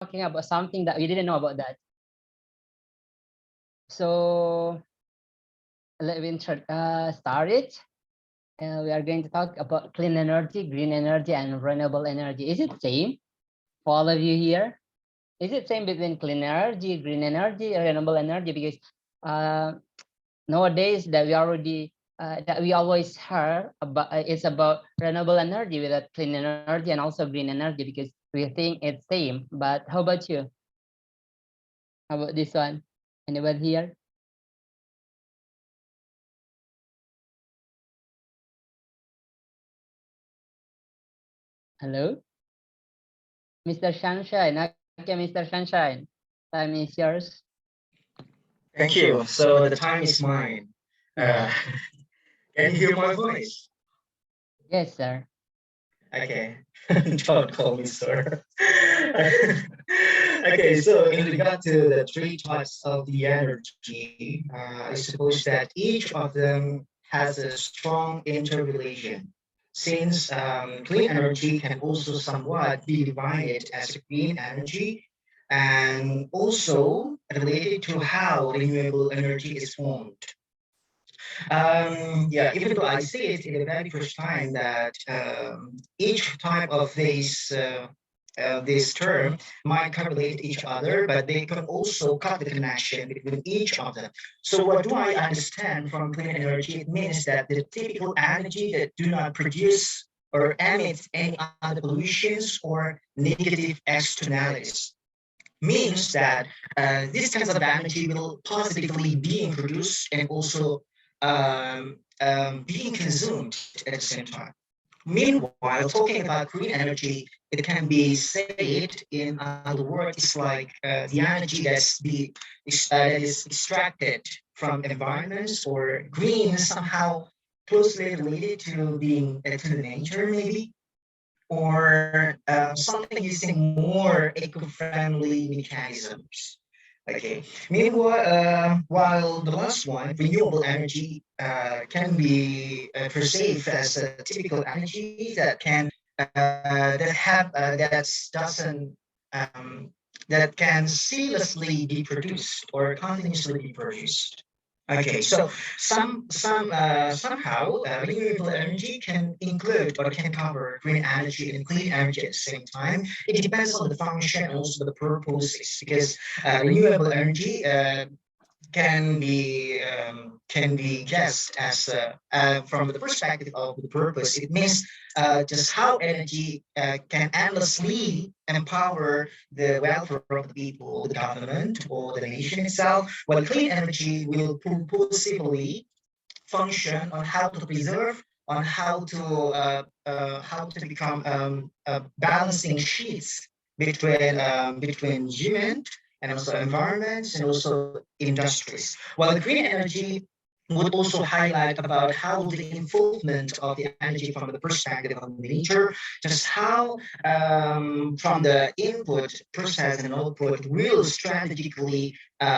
talking about something that we didn't know about that. So let me start it. We are going to talk about clean energy, green energy, and renewable energy. Is it same for all of you here? Is it same between clean energy, green energy, renewable energy? Because nowadays that we always heard about it's about renewable energy with that clean energy and also green energy because we think it's same. But how about you? How about this one? Anyone here? Hello, Mr. Sunshine. Okay, Mr. Sunshine, time is yours. Thank you. So the time is mine. Uh, Yeah. can you hear my voice? Yes, sir. Okay. Don't call me sir. Okay, so in regard to the three types of the energy, I suppose that each of them has a strong interrelation. Since clean energy can also somewhat be divided as a green energy and also related to how renewable energy is formed. Yeah, even though I see it in the very first time that each type of this term might correlate each other, but they can also cut the connection between each of them. So what do I understand from clean energy? It means that the typical energy that do not produce or emit any other pollutions or negative externalities means that these kinds of energy will positively being produced and also being consumed at the same time. Meanwhile, talking about green energy, it can be said in other words, it's like the energy that is extracted from environments or green somehow closely related to being to the nature, maybe or something using more eco-friendly mechanisms. Okay. Meanwhile, while the last one, renewable energy, can be perceived as a typical energy that can doesn't that can ceaselessly be produced or continuously be produced. Okay, so somehow renewable energy can include or can cover green energy and clean energy at the same time. It depends on the function and also the purposes because renewable energy can be guessed as from the perspective of the purpose. It means just how energy can endlessly empower the welfare of the people, the government, or the nation itself. While clean energy will purposefully function on how to preserve, on how to become balancing sheets between human and also environments and also industries. While the green energy would also highlight about how the involvement of the energy from the perspective of nature, just how from the input, process, and output will strategically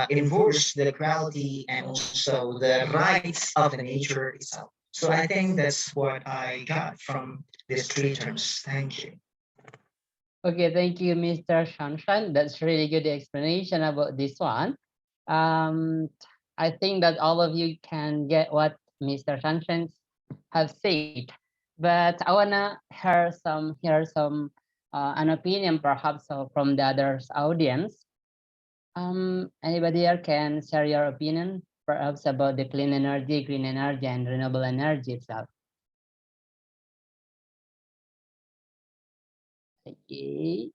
enforce the quality and also the rights of the nature itself. So I think that's what I got from these three terms. Thank you. Okay, thank you, Mr. Shanshan. That's really good explanation about this one. Um, I think that all of you can get what Mr. Shanshan have said, but I wanna hear some an opinion perhaps from the others audience. Anybody here can share your opinion perhaps about the clean energy, green energy, and renewable energy itself. Okay,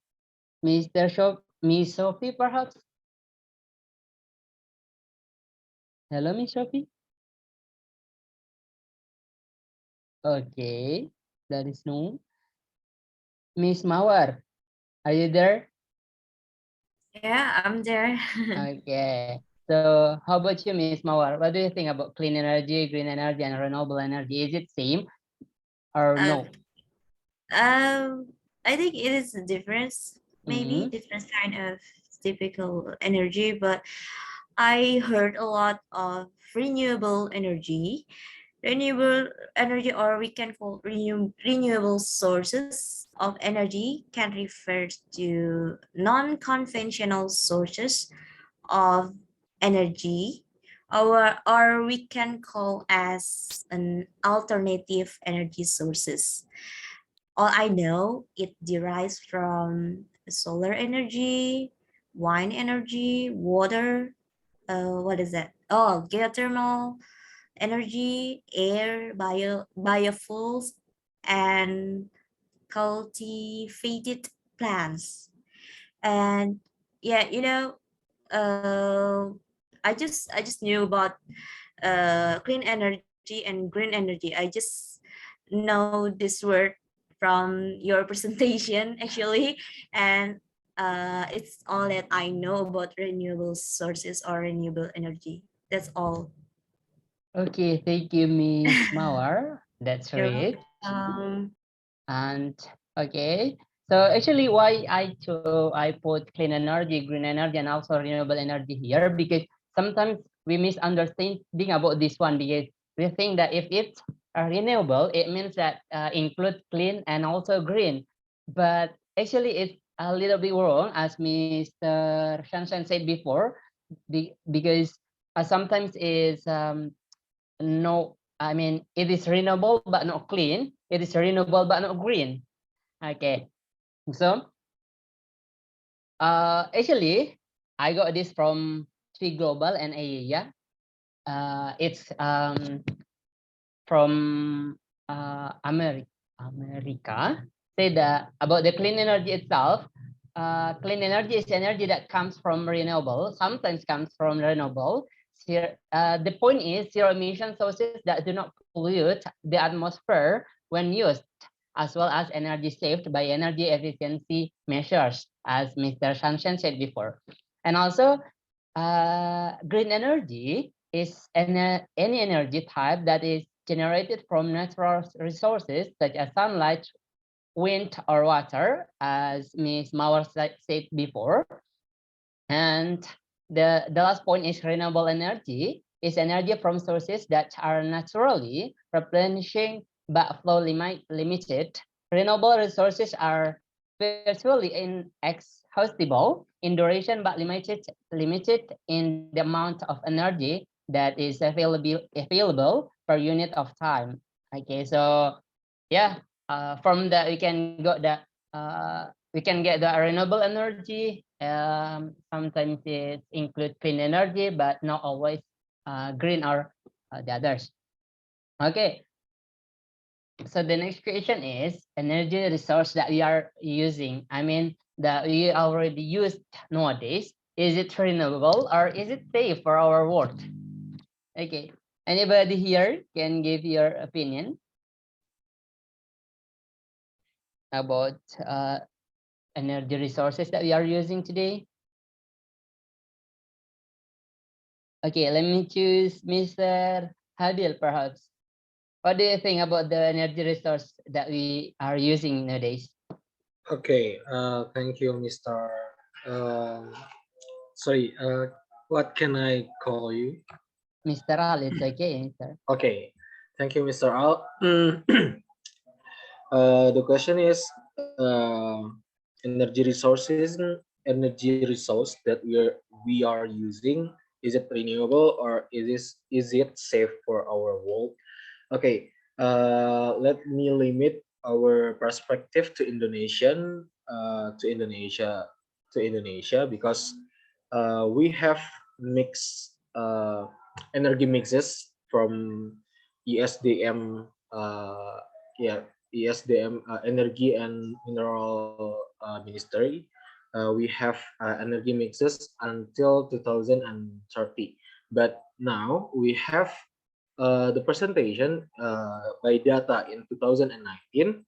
Miss Sophie, perhaps. Hello, Miss Sophie. Okay, that is no. Miss Mawar, are you there? Yeah, I'm there. Okay. So how about you, Miss Mawar? What do you think about clean energy, green energy, and renewable energy? Is it same or uh, no? um, I think it is a difference, maybe Mm-hmm. different kind of typical energy, but I heard a lot of renewable energy. Renewable energy, or we can call renewable sources of energy, can refer to non-conventional sources of energy, or we can call as an alternative energy sources. All I know, it derives from solar energy, wind energy, water. What is that? Oh, geothermal energy, air, biofuels, and cultivated plants. And yeah, uh, I just knew about clean energy and green energy. I just know this word from your presentation actually, and it's all that I know about renewable sources or renewable energy. That's all. Okay, thank you, Miss Mawar. That's You're great. welcome. And okay, so actually, why I put clean energy, green energy, and also renewable energy here, because sometimes we misunderstanding about this one, because we think that if it's renewable, it means that include clean and also green, but actually it's a little bit wrong, as Mr. Shanshan said before, because sometimes is no, I mean, it is renewable but not clean. It is renewable but not green. Okay. So actually I got this from Tree Global and AEA. It's from America. Say that about the clean energy itself. Clean energy is energy that comes from renewable, sometimes comes from renewable. The point is zero emission sources that do not pollute the atmosphere when used, as well as energy saved by energy efficiency measures, as Mr. Shanshan said before. And also, green energy is any energy type that is generated from natural resources such as sunlight, wind, or water, as Ms. Mawar said before. And the last point is renewable energy is energy from sources that are naturally replenishing but flow limited. Renewable resources are virtually inexhaustible in duration but limited in the amount of energy that is available per unit of time. Okay, so yeah, from that we can get the renewable energy. Sometimes it include clean energy, but not always green or the others. Okay, so the next question is energy resource that we are using. I mean, that we already used nowadays. Is it renewable or is it safe for our world? Okay, anybody here can give your opinion about energy resources that we are using today? Okay, let me choose Mr. Hadil, perhaps. What do you think about the energy resource that we are using nowadays? Okay, thank you, Mr. Um, sorry, what can I call you? Mr. Al, it's okay, Mr. Okay, thank you, Mr. Al. The question is, energy resources, energy resource that we are using, is it renewable or is it safe for our world? Okay, let me limit our perspective to Indonesian, to Indonesia, because we have mixed energy mixes from ESDM, yeah, ESDM, Energy and Mineral Ministry. We have energy mixes until 2030, but now we have the presentation by data in 2019.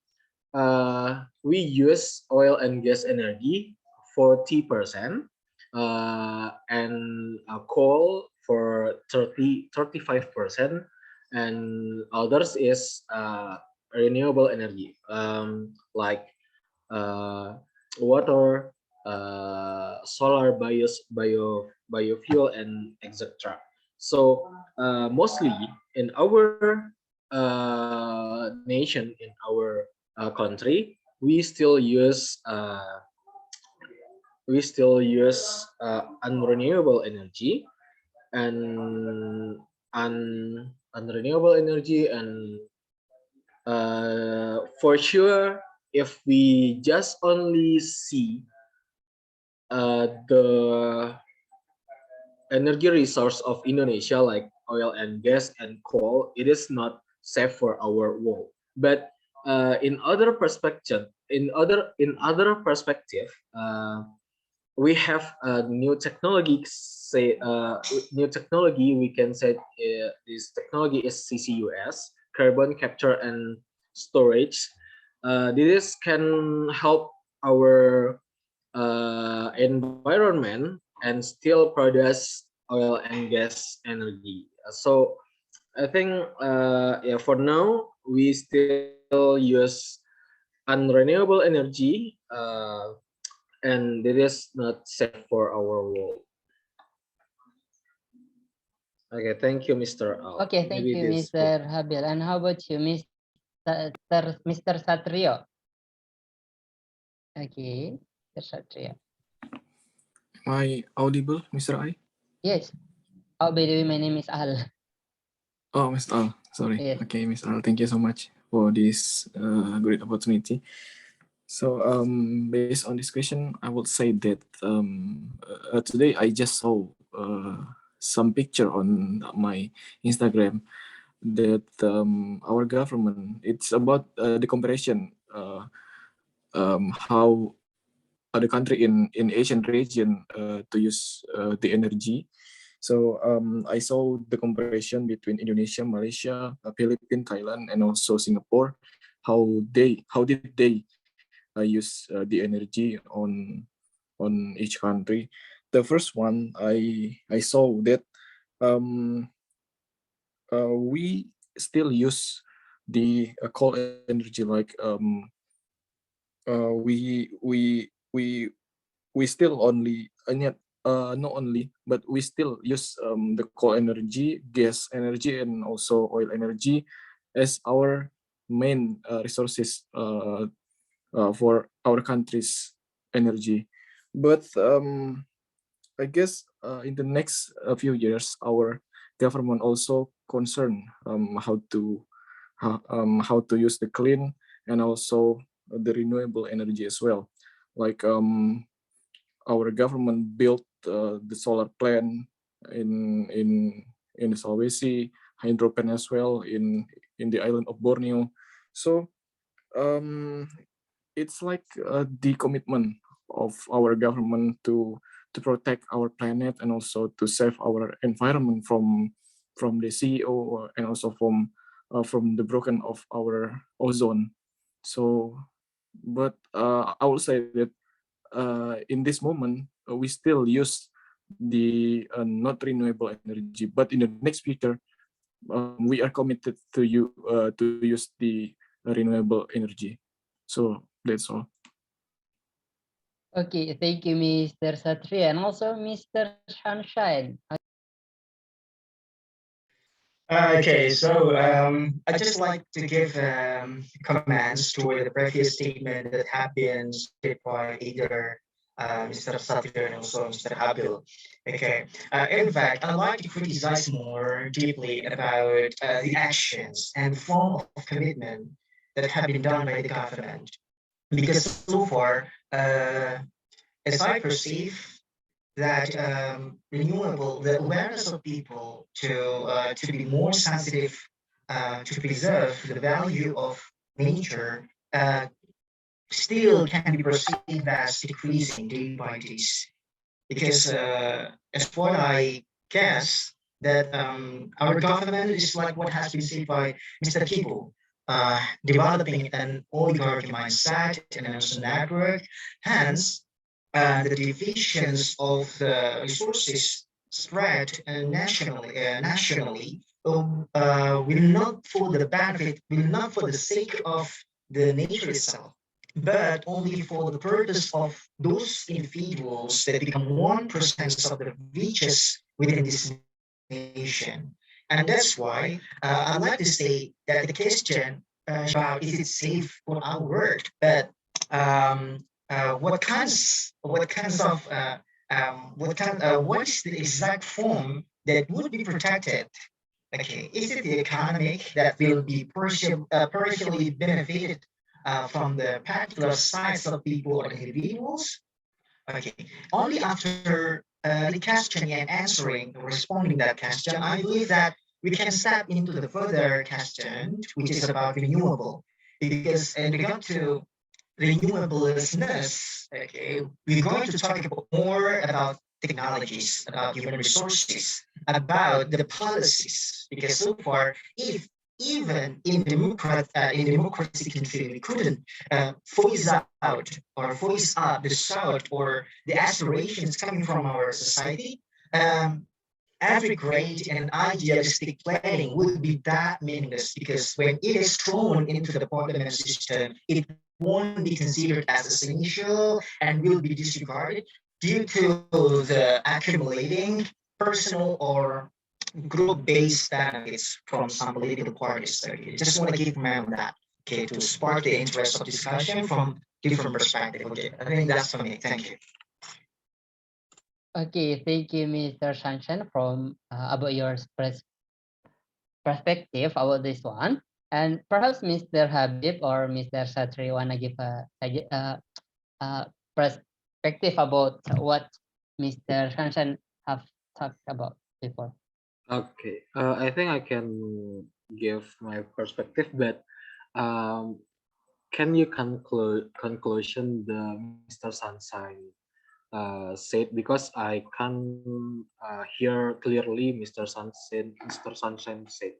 We use oil and gas energy 40%, and coal for 35%, and others is renewable energy, like uh, water, solar, biofuel, and etc. So mostly in our nation in our country, we still use unrenewable energy and unrenewable energy and for sure if we just only see the energy resource of Indonesia like oil and gas and coal, it is not safe for our world. But in other perspective, in other perspective, we have new technology. Say new technology, we can say this technology is CCUS, carbon capture and storage. This can help our environment and still produce oil and gas energy. So I think yeah, for now we still use unrenewable energy, and it is not safe for our world. Okay, thank you, Mr. Al. Okay, thank Maybe you, this would. Mr. Habil. And how about you, Mr. Satrio? Okay, Mr. Satrio. Am I audible, Mr. I? Yes. Oh, by the way, my name is Al. Oh, Mr. Al. Sorry. Yes. Okay, Mr. Al. Thank you so much for this great opportunity. So, based on this question, I would say that today I just saw some picture on my Instagram that our government, it's about the comparison, how other country in Asian region to use the energy. So I saw the comparison between Indonesia, Malaysia, Philippines, Thailand, and also Singapore. How did they use the energy on each country? The first one I saw that um, we still use the coal energy like we still only not only but we still use the coal energy, gas energy, and also oil energy as our main resources for our country's energy. But I guess in the next few years our government also concerned how to use the clean and also the renewable energy as well. Like our government built the solar plant in in in the Sulawesi, hydro plant as well in the island of Borneo. So um, it's like the commitment of our government to protect our planet and also to save our environment from the CEO and also from the broken of our ozone. So, but I would say that in this moment we still use the not renewable energy, but in the next future we are committed to use the renewable energy. So that's all. Okay, thank you, Mr. Satria, and also Mr. Sunshine. Okay, so I just like to give comments toward the previous statement that have been stated by either Mr. Satya and also Mr. Habil. Okay, in fact, I like to criticize more deeply about the actions and form of commitment that have been done by the government, because so far, as I perceive, that renewable, the awareness of people to be more sensitive, to preserve the value of nature, still can be perceived as decreasing day by day. Because as what I guess, that our government is like what has been said by Mr. Kibo, developing an oligarchy mindset and also network. Hence, the divisions of the resources spread nationally will not for the benefit, will not for the sake of the nature itself, but only for the purpose of those individuals that become 1% of the richest within this nation. And that's why I'd like to say that the question about is it safe for our world, but what is the exact form that would be protected? Okay, is it the economic that will be partially benefited from the particular size of people or individuals? Okay, only after the questioning and answering, responding that question, I believe that we can step into the further question, which is about renewable. Because in regard to renewableness, okay, we're going to talk about more about technologies, about human resources, about the policies. Because so far, if even in democracy country, we couldn't voice out or voice up the shout or the aspirations coming from our society. Um, every great and idealistic planning would be that meaningless because when it is thrown into the parliament system, it won't be considered as essential and will be disregarded due to the accumulating personal or group-based benefits from some political parties. So I just want to keep in mind that, okay, to spark the interest of discussion from different perspective. Okay, I think that's for me. Thank you. Okay, thank you, Mr. Shanshan, from about your perspective about this one. And perhaps Mr. Habib or Mr. Satri wanna give a perspective about what Mr. Shanshan have talked about before. Okay, I think I can give my perspective, but um, can you conclusion the Mr. Sunshine said, because I can hear clearly Mr. Sunshine said,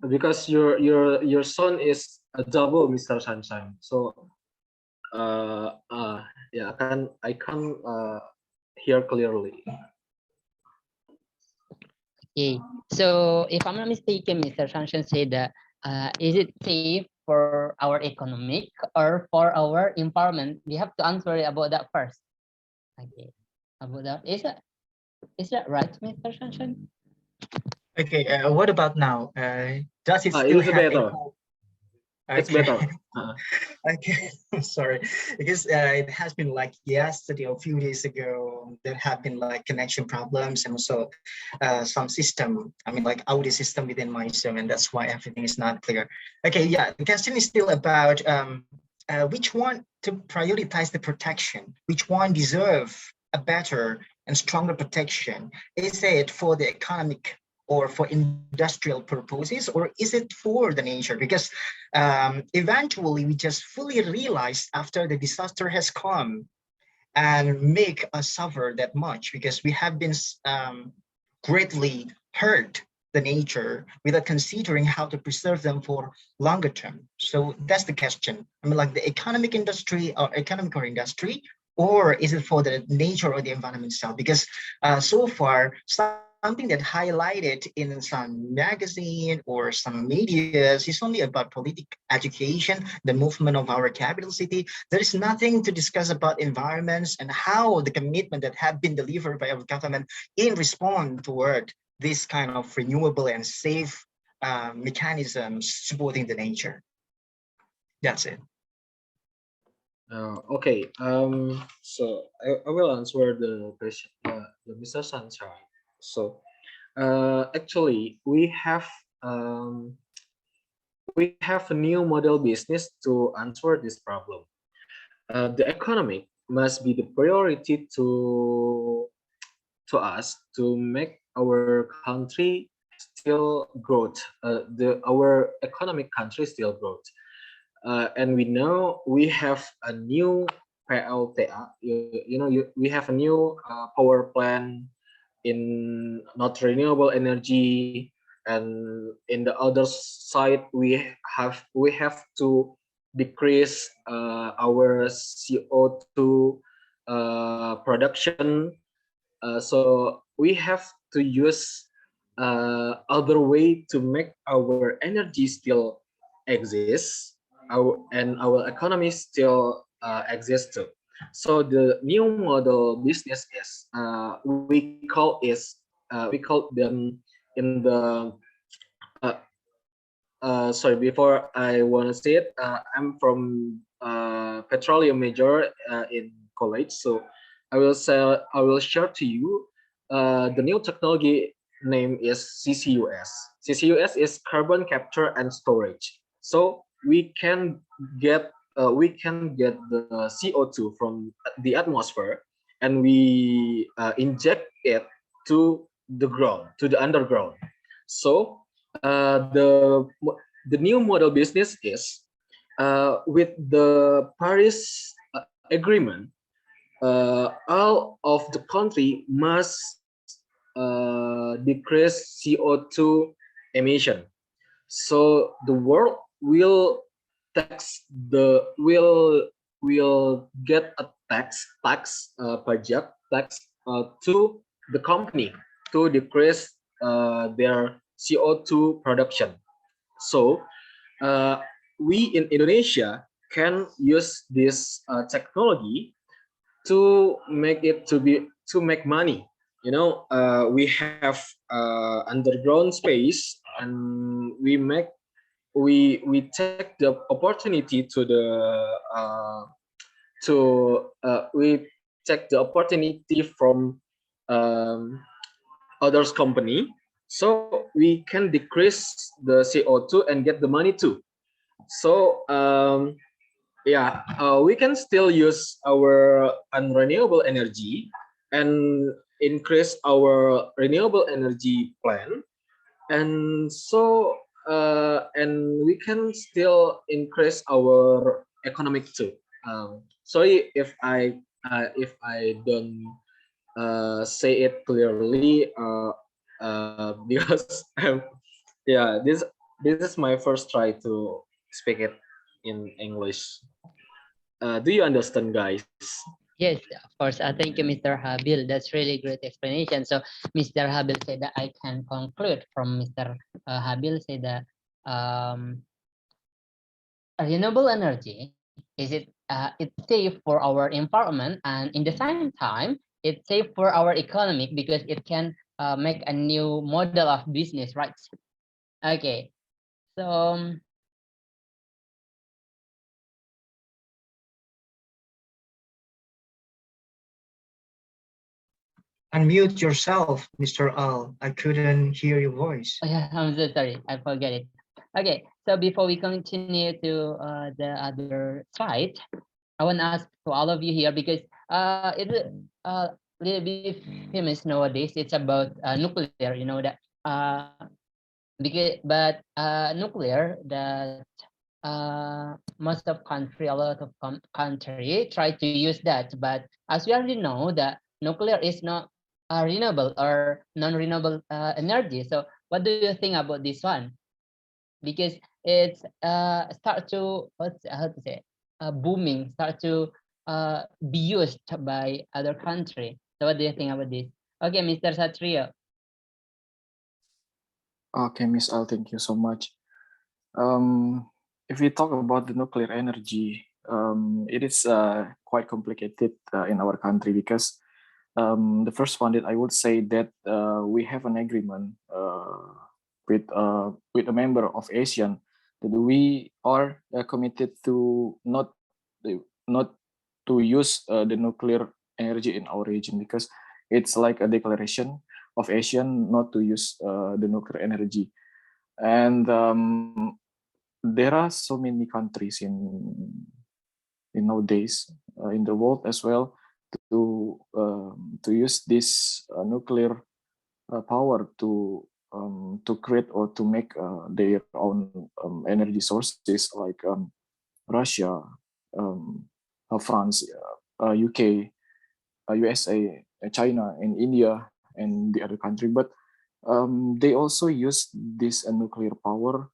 because your son is a double Mr. Sunshine, so yeah, I can hear clearly. Okay, so if I'm not mistaken, Mr. Shanshan said that is it safe for our economic or for our environment? We have to answer about that first. Okay, about that is that right, Mr. Shanshan? Okay, what about now? Does it still It's have better. echo? It's Okay. better. Okay, sorry, because it has been like yesterday or a few days ago. There have been like connection problems and also some system. I mean, like audio system within my Zoom, and that's why everything is not clear. Okay, yeah, the question is still about which one to prioritize the protection, which one deserve a better and stronger protection. Is it for the economic or for industrial purposes, or is it for the nature? Because eventually we just fully realize after the disaster has come and make us suffer that much because we have been greatly hurt the nature without considering how to preserve them for longer term. So that's the question. I mean, like the economic or industry, or is it for the nature or the environment itself? Because so far, something that highlighted in some magazine or some medias is only about political education, the movement of our capital city. There is nothing to discuss about environments and how the commitment that have been delivered by our government in response toward this kind of renewable and safe mechanisms supporting the nature. That's it. Okay. So I will answer the question, the Mr. Sunshine. So, actually, um, we have a new model business to answer this problem. The economic must be the priority to us to make our country still growth. Our economic country still growth. And we know we have a new PLTA. We have a new power plant in not renewable energy, and in the other side we have to decrease our CO2 production. So we have to use other way to make our energy still exist, and our economy still exists too. So the new model business is we call them in the uh, sorry, before I want to say it, I'm from petroleum major in college, so I will share to you the new technology name is CCUS. CCUS is carbon capture and storage. So we can get the CO2 from the atmosphere, and we inject it to the ground, to the underground. So the new model business is with the Paris Agreement. All of the country must decrease CO2 emission. So the world will get a tax pajak tax to the company to decrease their CO2 production. So uh, we in Indonesia can use this technology to make it to make money. We have underground space, and we take the opportunity we take the opportunity from um, others company, so we can decrease the CO2 and get the money too. So yeah, we can still use our unrenewable energy and increase our renewable energy plan, and so and we can still increase our economic too. Sorry if I don't say it clearly, because yeah, this is my first try to speak it in English. Do you understand, guys? Yes, of course. Thank you, Mr. Habil. That's really great explanation. So, Mr. Habil said that I can conclude from Mr. Habil said that um, renewable energy it's safe for our environment, and in the same time it's safe for our economy because it can make a new model of business, right? Okay, so Unmute yourself, Mr. Al. I couldn't hear your voice. oh yeah, I'm so sorry, I forget it. Okay, so before we continue to the other slide, I want to ask to all of you here because it's little bit famous nowadays. It's about nuclear. You know that because but nuclear that most of country, a lot of country try to use that. But as we already know, that nuclear is not renewable or non-renewable energy. So what do you think about this one? Because it's start to what's how to say booming, start to be used by other country. So what do you think about this? Okay, Mr. Satrio. Okay, Miss Al, thank you so much. If we talk about the nuclear energy, it is quite complicated in our country because the first one that I would say that we have an agreement with a member of ASEAN that we are committed to not to use the nuclear energy in our region, because it's like a declaration of ASEAN not to use the nuclear energy. And there are so many countries in nowadays in the world as well to use this nuclear power to create or to make their own energy sources, like Russia, um, France, UK, USA, China, and India, and the other country. But they also use this nuclear power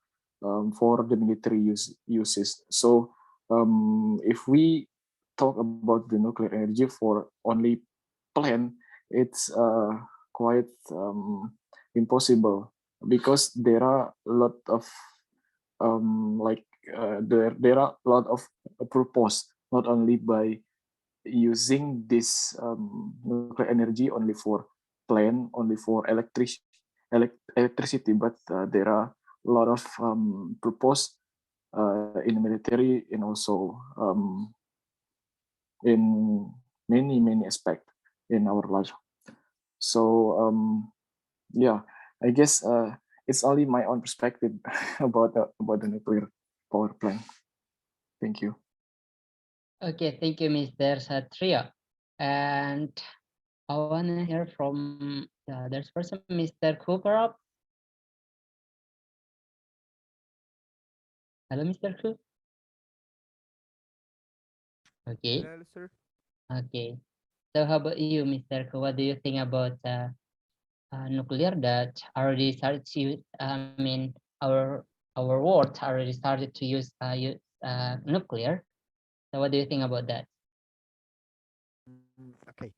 for the military uses. So if we talk about the nuclear energy for only plan, it's quite impossible, because there are a lot of like there are a lot of purpose, not only by using this nuclear energy only for plan, only for electricity, but there are a lot of proposed in the military and also in many aspects in our life. So yeah, I guess it's only my own perspective about the nuclear power plant. Thank you. Okay, thank you, Mr. Satria. And I wanna hear from there's person, Mr. Cooper. Hello, Mr. Cook. Okay, Hello, sir. okay. So how about you, Mr. Cook? What do you think about nuclear that already started to use? I mean, our world already started to use nuclear. So what do you think about that? Okay.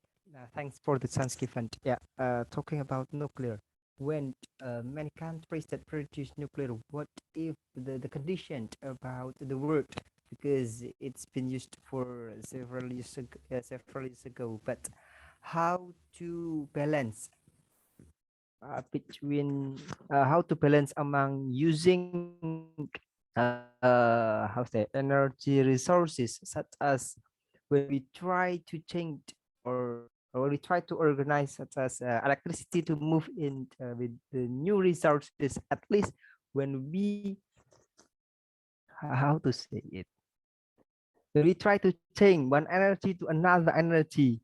Thanks for the chance given. Yeah. Talking about nuclear, when many countries that produce nuclear, what if the condition about the world, because it's been used for several years ago, but how to balance between how to balance among using how say energy resources, such as when we try to change or we try to organize, such as electricity, to move in with the new resources, at least when we how to say it, when we try to change one energy to another energy,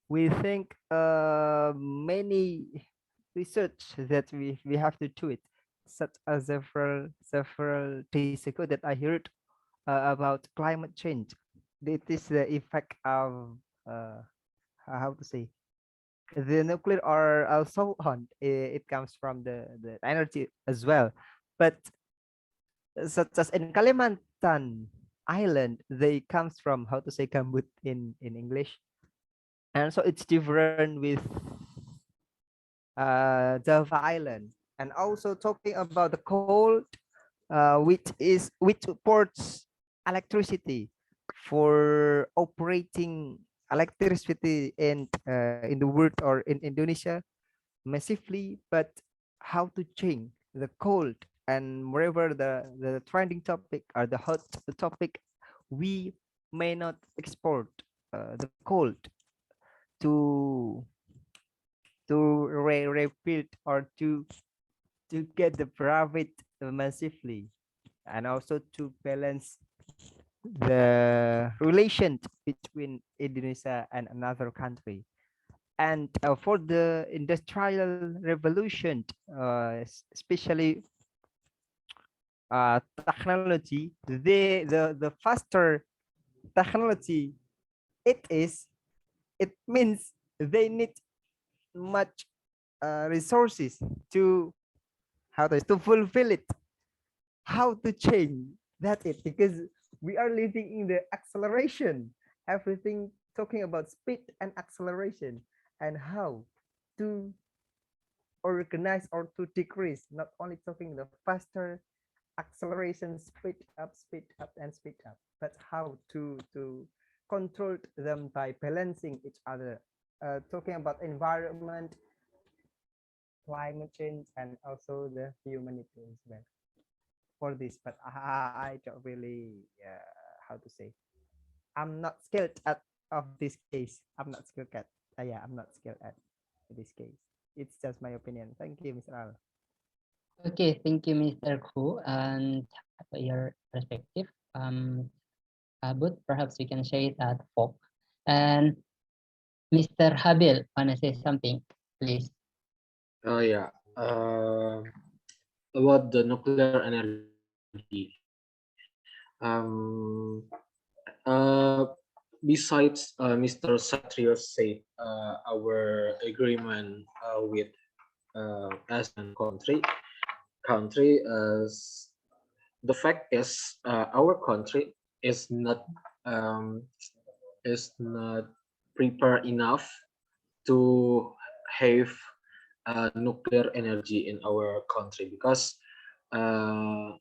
we think many research that we have to do it, such as several days ago that I heard about climate change. It is the effect of how to say, the nuclear are also on. It comes from the energy as well, but such as in Kalimantan Island, they comes from, how to say, gambut in English, and so it's different with Java Island. And also talking about the coal, which supports electricity for operating electricity in the world or in Indonesia massively, but how to change the cold, and wherever the trending topic or the hot topic, we may not export the cold to rebuild or to get the profit massively, and also to balance the relation between Indonesia and another country. And for the industrial revolution, especially technology, the faster technology it is, it means they need much resources to to fulfill it. How to change that it, because we are living in the acceleration, everything talking about speed and acceleration, and how to organize or to decrease, not only talking the faster acceleration, speed up and speed up, but how to control them by balancing each other, talking about environment, climate change, and also the humanity as well for this. But I don't really how to say, I'm not skilled at of this case. I'm not skilled at yeah, I'm not skilled at this case. It's just my opinion. Thank you, Mr. Al. Okay, thank you, Mr. Ku, and for your perspective. But perhaps we can share it at folk. And Mr. Habil, wanna say something, please? Oh yeah. About the nuclear energy. Besides Mr. Satrio said, our agreement with ASEAN country the fact is our country um, is not prepared enough to have nuclear energy in our country, because uh,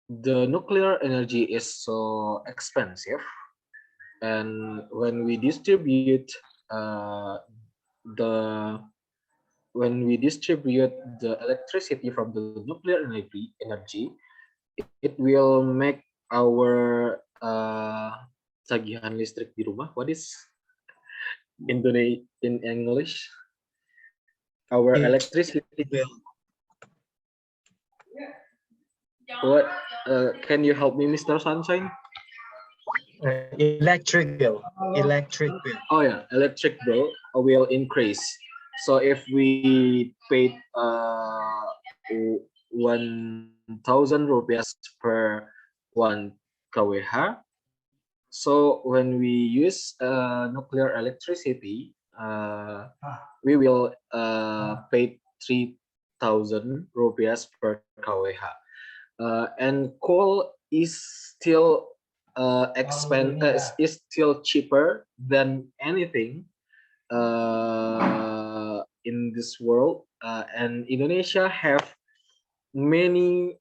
the nuclear energy is so expensive, and when we distribute the when we distribute the electricity from the nuclear energy, it will make our tagihan listrik di rumah. What is in English? Our electricity. Will. What? Can you help me, Mr. Sunshine? Electric bill. Electric bill. Oh yeah, electric bill will increase. So if we paid 1,000 rupiah per 1 kWh, so when we use nuclear electricity, we will pay 3,000 rupiah per kWh. And coal is still is still cheaper than anything in this world, and Indonesia have many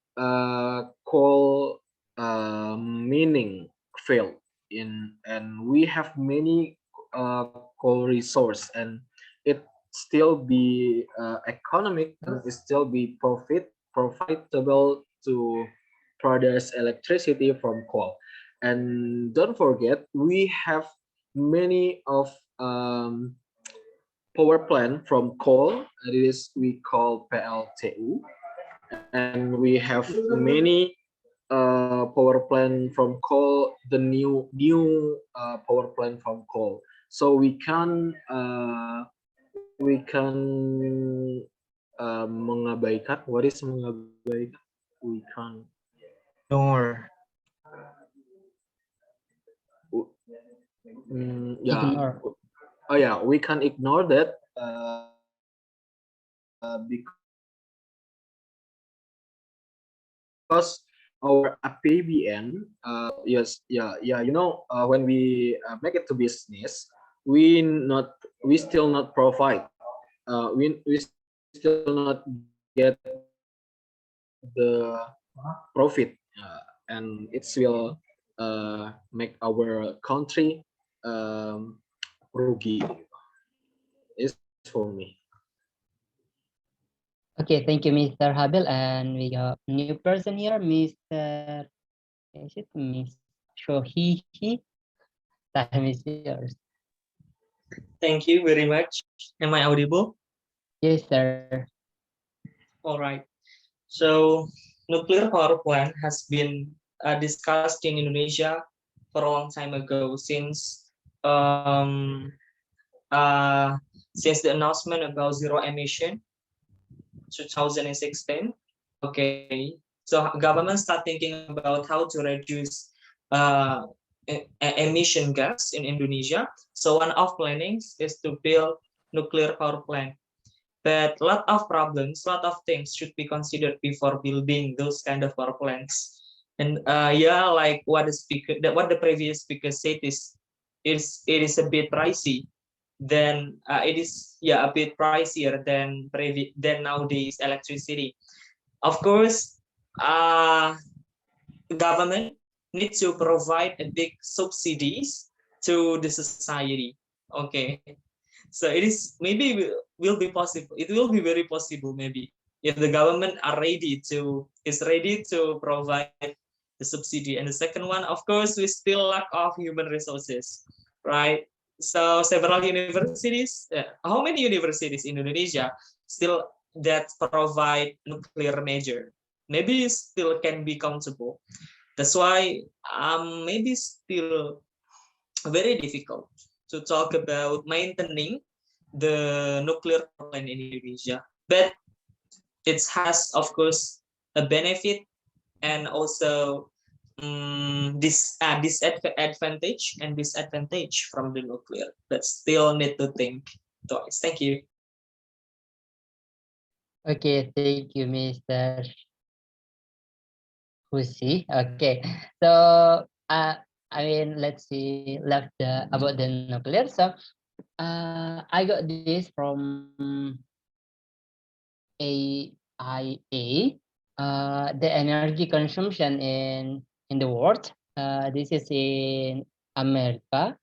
coal mining field in, and we have many coal resource, and it still be economic and it still be profitable to produce electricity from coal. And don't forget, we have many of power plant from coal. It is we call PLTU, and we have many power plant from coal. The new power plant from coal. So we can mengabaikan. What is mengabaikan? We can Ignore. yeah. Ignore. Oh yeah, we can ignore that because our APBN, yes, yeah, when we make it to business, we still not provide, we still not get the profit, and it will make our country rugi. Is for me. Okay, thank you, Mr. Habil. And we got new person here, Mr. Is it Miss Shohihi? Time is yours. Thank you very much. Am I audible? Yes, sir. All right. So, nuclear power plant has been discussed in Indonesia for a long time ago, um, since the announcement about zero emission 2016. Okay, so government start thinking about how to reduce emission gas in Indonesia. So one of plannings is to build nuclear power plant. But a lot of problems, a lot of things should be considered before building those kind of power plants. And yeah, like what the previous speaker said it is a bit pricey. Then it is a bit pricier than nowadays electricity. Of course, government needs to provide a big subsidies to the society. Okay, so it is maybe will be possible. It will be very possible maybe if the government is ready to provide the subsidy. And the second one, of course, we still lack of human resources, right? So several universities, how many universities in Indonesia still that provide nuclear major? Maybe still can be countable. That's why maybe still very difficult to talk about maintaining the nuclear power plant in Indonesia. But it has, of course, a benefit and also this disadvantage and disadvantage from the nuclear. But still need to think twice. Thank you. Okay, thank you, Mr. Husi. Okay, so let's see left about the nuclear. So I got this from AIA. The energy consumption in the world. This is in America.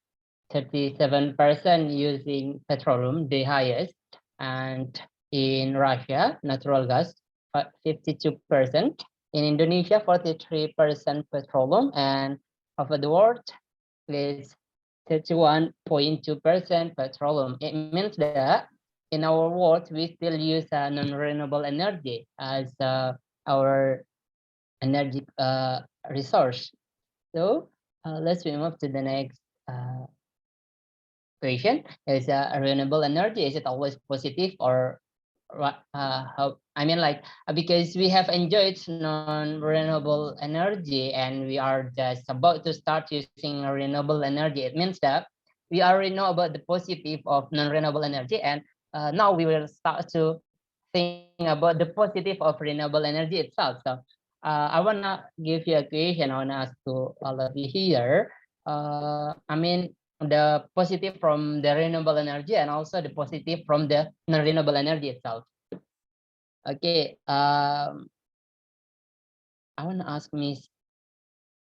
37% using petroleum, the highest, and In Russia, natural gas 52%. In Indonesia, 43% petroleum, and of the world is 31.2% petroleum. It means that in our world we still use non-renewable energy as our energy resource. So let's move to the next question. Is renewable energy, is it always positive, or what? How, I mean, like, because we have enjoyed non-renewable energy and we are just about to start using renewable energy, it means that we already know about the positive of non-renewable energy, and now we will start to think about the positive of renewable energy itself. So I wanna give you a question. I wanna ask to all of you here. I mean, the positive from the renewable energy and also the positive from the non-renewable energy itself. Okay, I want to ask Mr.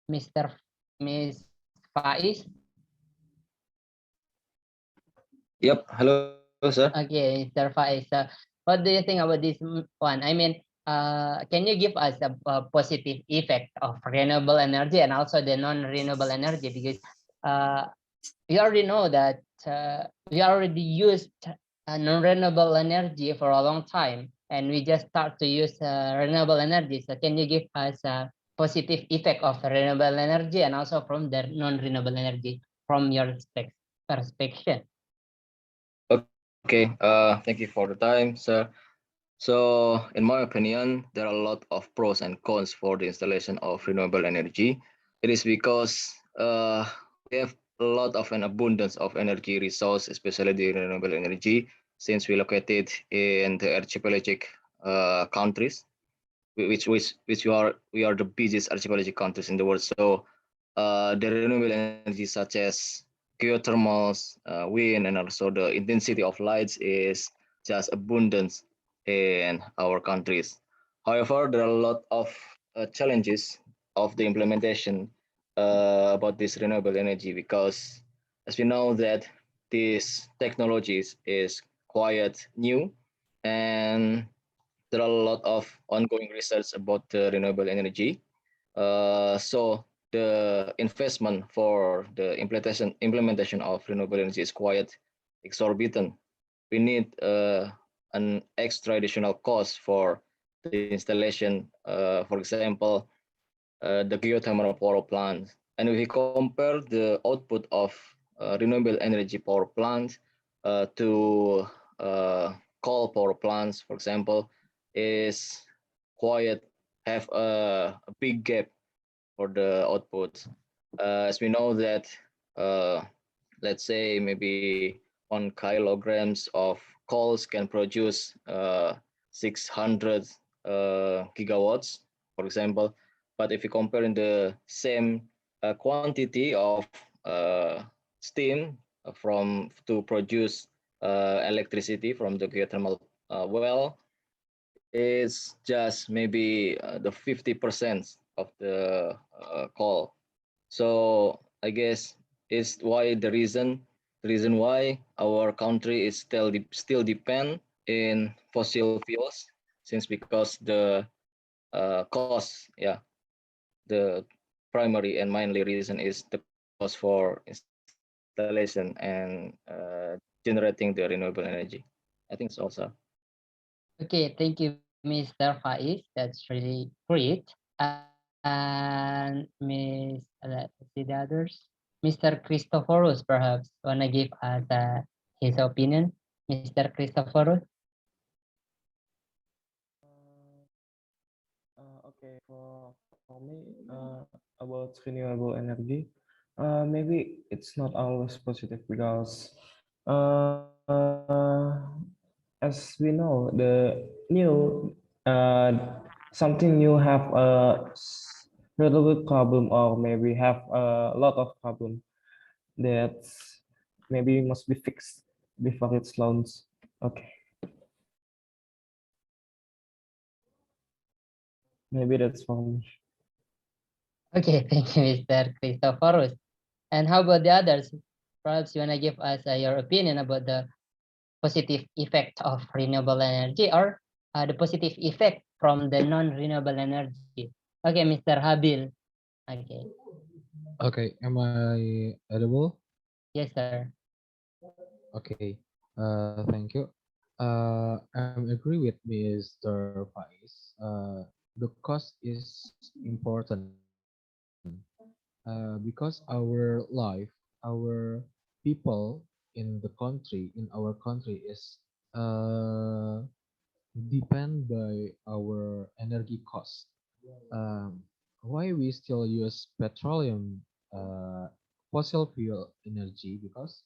Miss Faiz. Yep. Hello, sir. Okay, Mr. Faiz. What do you think about this one? I mean, can you give us a positive effect of renewable energy and also the non-renewable energy? Because we already know that we already used non-renewable energy for a long time, and we just start to use renewable energy. So can you give us a positive effect of renewable energy and also from the non-renewable energy from your perspective? Okay. Thank you for the time, sir. So, in my opinion, there are a lot of pros and cons for the installation of renewable energy. It is because we have a lot of an abundance of energy resource, especially the renewable energy, since we located in the archipelagic countries, which we are the busiest archipelagic countries in the world. So, the renewable energy such as geothermals, wind, and also the intensity of lights is just abundance in our countries. However, there are a lot of challenges of the implementation about this renewable energy, because as we know that this technologies is quite new, and there are a lot of ongoing research about the renewable energy. So the investment for the implementation of renewable energy is quite exorbitant. We need an extra additional cost for the installation, for example, the geothermal power plant. And if we compare the output of renewable energy power plants to coal power plants, for example, is quite have a big gap for the output. As we know that, uh, let's say maybe 1 kilograms of coals can produce 600 gigawatts, for example. But if you compare in the same quantity of steam to produce electricity from the geothermal well, it's just maybe the 50% of the coal. So I guess is why the reason why our country is still depend in fossil fuels, since because the cost, yeah, the primary and mainly reason is the cost for installation and generating the renewable energy. I think so also. Okay, thank you, Mr. Faiz. That's really great. And let's see the others. Mr. Christophorus, perhaps, wanna give us his opinion, Mr. Christophorus? Okay, for me, about renewable energy, maybe it's not always positive because as we know, the new something new have little bit problem or maybe have a lot of problem that maybe must be fixed before it's launched. Okay, maybe that's for me. Okay, thank you, Mr. Christophorus. And how about the others? Perhaps you wanna give us your opinion about the positive effect of renewable energy, or the positive effect from the non-renewable energy. Okay, Mr. Habil. Okay. Okay, am I audible? Yes, sir. Okay. Thank you. I'm agree with Mr. Faiz. The cost is important because our life, our people in our country is uh, depend by our energy cost. Um, why we still use petroleum, fossil fuel energy? Because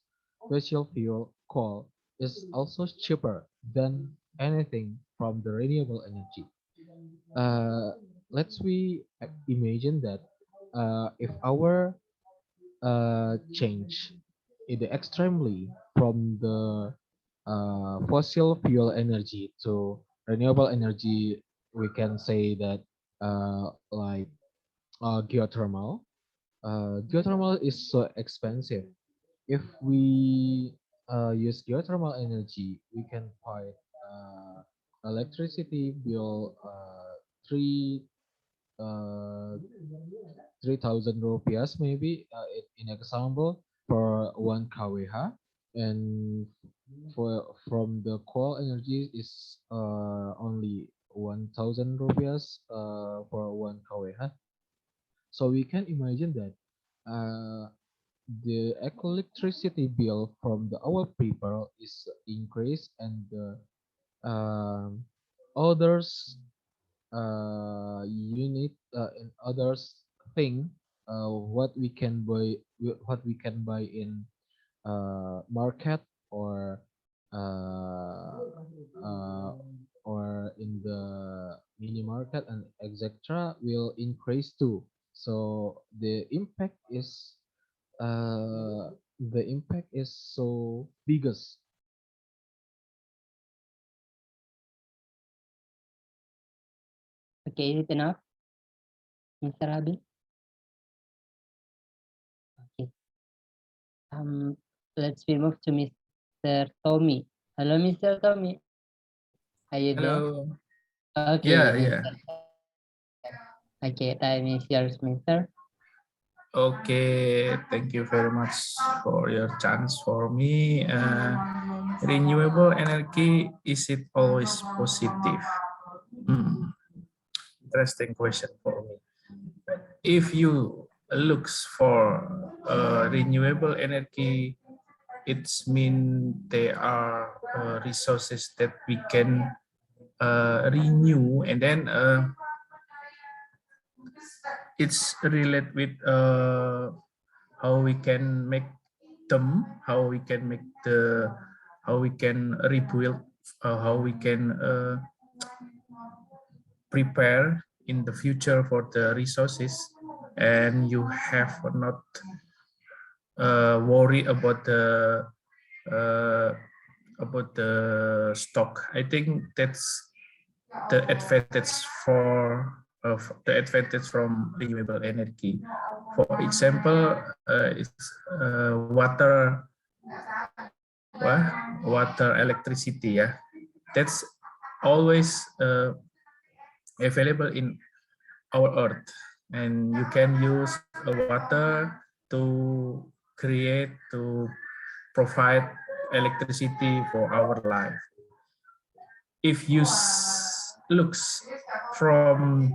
fossil fuel coal is also cheaper than anything from the renewable energy. Uh, let's we imagine that if our change in the extremely from the fossil fuel energy to renewable energy, we can say that like geothermal. Geothermal is so expensive. If we use geothermal energy, we can buy electricity bill three uh, 3,000 rupiahs maybe in example for 1 kWh, and from the coal energy is only 1,000 rupiahs for 1 kWh. So we can imagine that uh, the electricity bill from the our people is increased, and the um, others unit and others thing what we can buy in market or uh, uh, or in the mini market and etc will increase too. So the impact is so biggest. Okay, is it enough, Mr. Habil? Okay. Let's we move to Mr. Tommy. Hello, Mr. Tommy. Are you there? Hello. Okay, Yeah, yeah. Mr. Okay, time is yours, Mr. Okay. Thank you very much for your chance for me. Renewable energy, is it always positive? Interesting question for me. If you looks for renewable energy, it's mean they are resources that we can renew, and then it's related with how we can make them, how we can rebuild, how we can prepare in the future for the resources, and you have not worry uh, about the stock. I think that's the advantage for the advantage from renewable energy. For example, it's water electricity. Yeah, that's always available in our earth, and you can use water to create to provide electricity for our life. If you looks from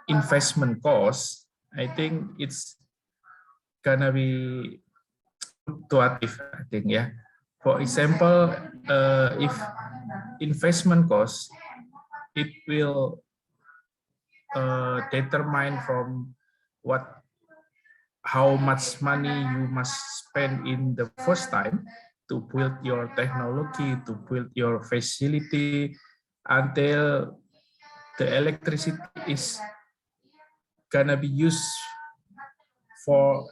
investment cost, I think it's gonna be fluctuative, I think, yeah. For example, if investment cost, it will determine from what how much money you must spend in the first time to build your technology, to build your facility, until the electricity is gonna be used for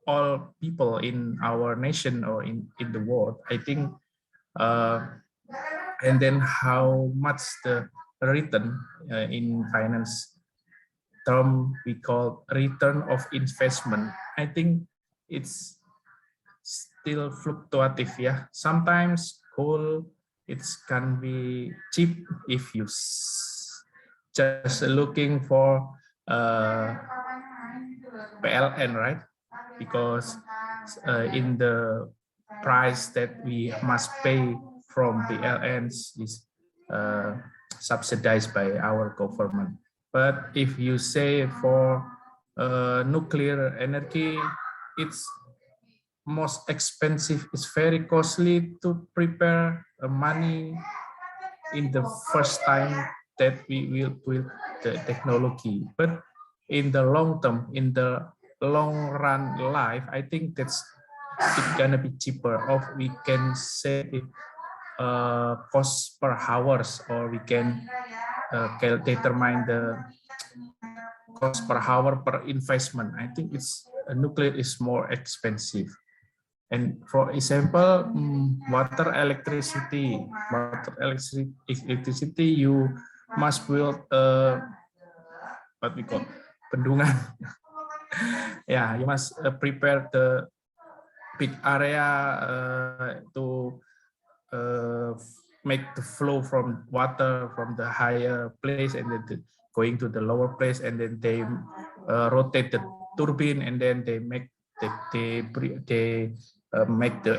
all people in our nation or in the world. I think, uh, and then how much the return in finance term we call return of investment. I think it's still fluctuative. Yeah, sometimes coal, it can be cheap if you just looking for PLN, right? Because in the price that we must pay from PLNs is uh, subsidized by our government. But if you say for nuclear energy, it's most expensive. It's very costly to prepare money in the first time that we will build the technology. But in the long term, in the long run life, I think that's it's gonna be cheaper. Or we can say it cost per hours, or we can determine the cost per hour per investment. I think it's nuclear is more expensive. And for example, water electricity, you must build what we call bendungan. Yeah, you must prepare the big area to make the flow from water from the higher place and then going to the lower place, and then they rotate the turbine, and then they make the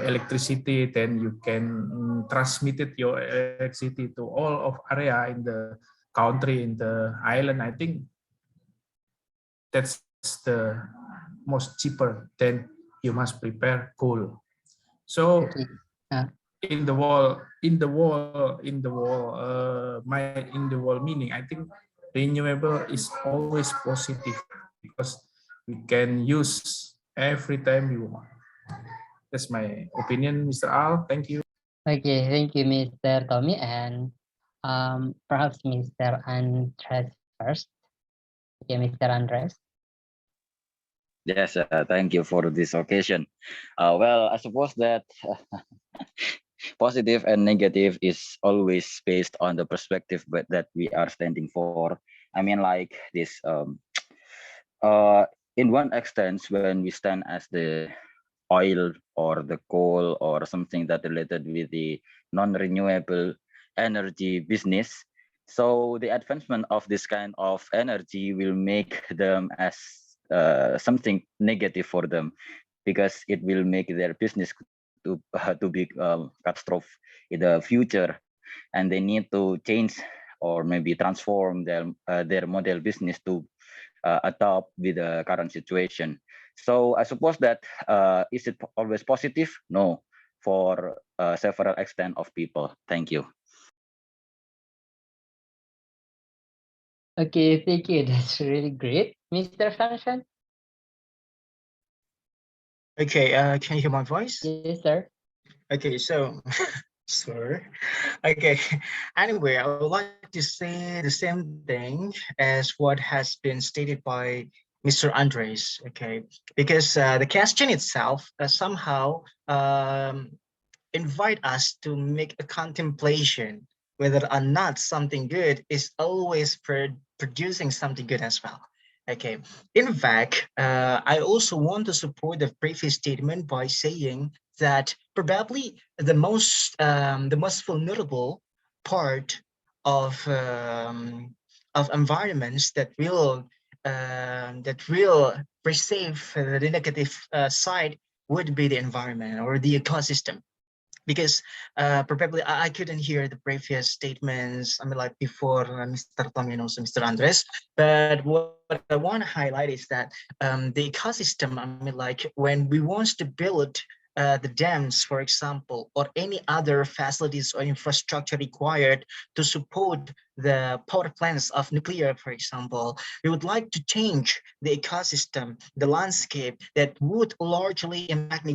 electricity. Then you can transmit it your electricity to all of area in the country, in the island. I think that's the most cheaper. Then you must prepare coal. So Okay. Uh, in the wall meaning, I think renewable is always positive because we can use every time we want. That's my opinion, Mr. Al. Thank you. okay, thank you, Mr. Tommy, and perhaps Mr. Andres first. Okay, Mr. Andres. Yes, thank you for this occasion. Well, I suppose that positive and negative is always based on the perspective that we are standing for. I mean, like this, in one extent, when we stand as the oil or the coal or something that related with the non-renewable energy business. So the advancement of this kind of energy will make them as something negative for them, because it will make their business to be catastrophe in the future, and they need to change or maybe transform their model business to adapt with the current situation. So I suppose that is it always positive? No, for several extent of people. Thank you. Okay, thank you. That's really great. Mr. Shanshan? Okay, can you hear my voice? Yes, sir. Okay, so sir. Okay. Anyway, I would like to say the same thing as what has been stated by Mr. Andres. Okay, because the question itself somehow invite us to make a contemplation whether or not something good is always producing something good as well. Okay. In fact, I also want to support the previous statement by saying that probably the most vulnerable part of environments that will perceive the negative side would be the environment or the ecosystem, because probably I couldn't hear the previous statements. I mean, like before Mr. Tom and also Mr. Andres. But what I want to highlight is that the ecosystem. I mean, like when we want to build the dams, for example, or any other facilities or infrastructure required to support the power plants of nuclear, for example, we would like to change the ecosystem, the landscape that would largely impact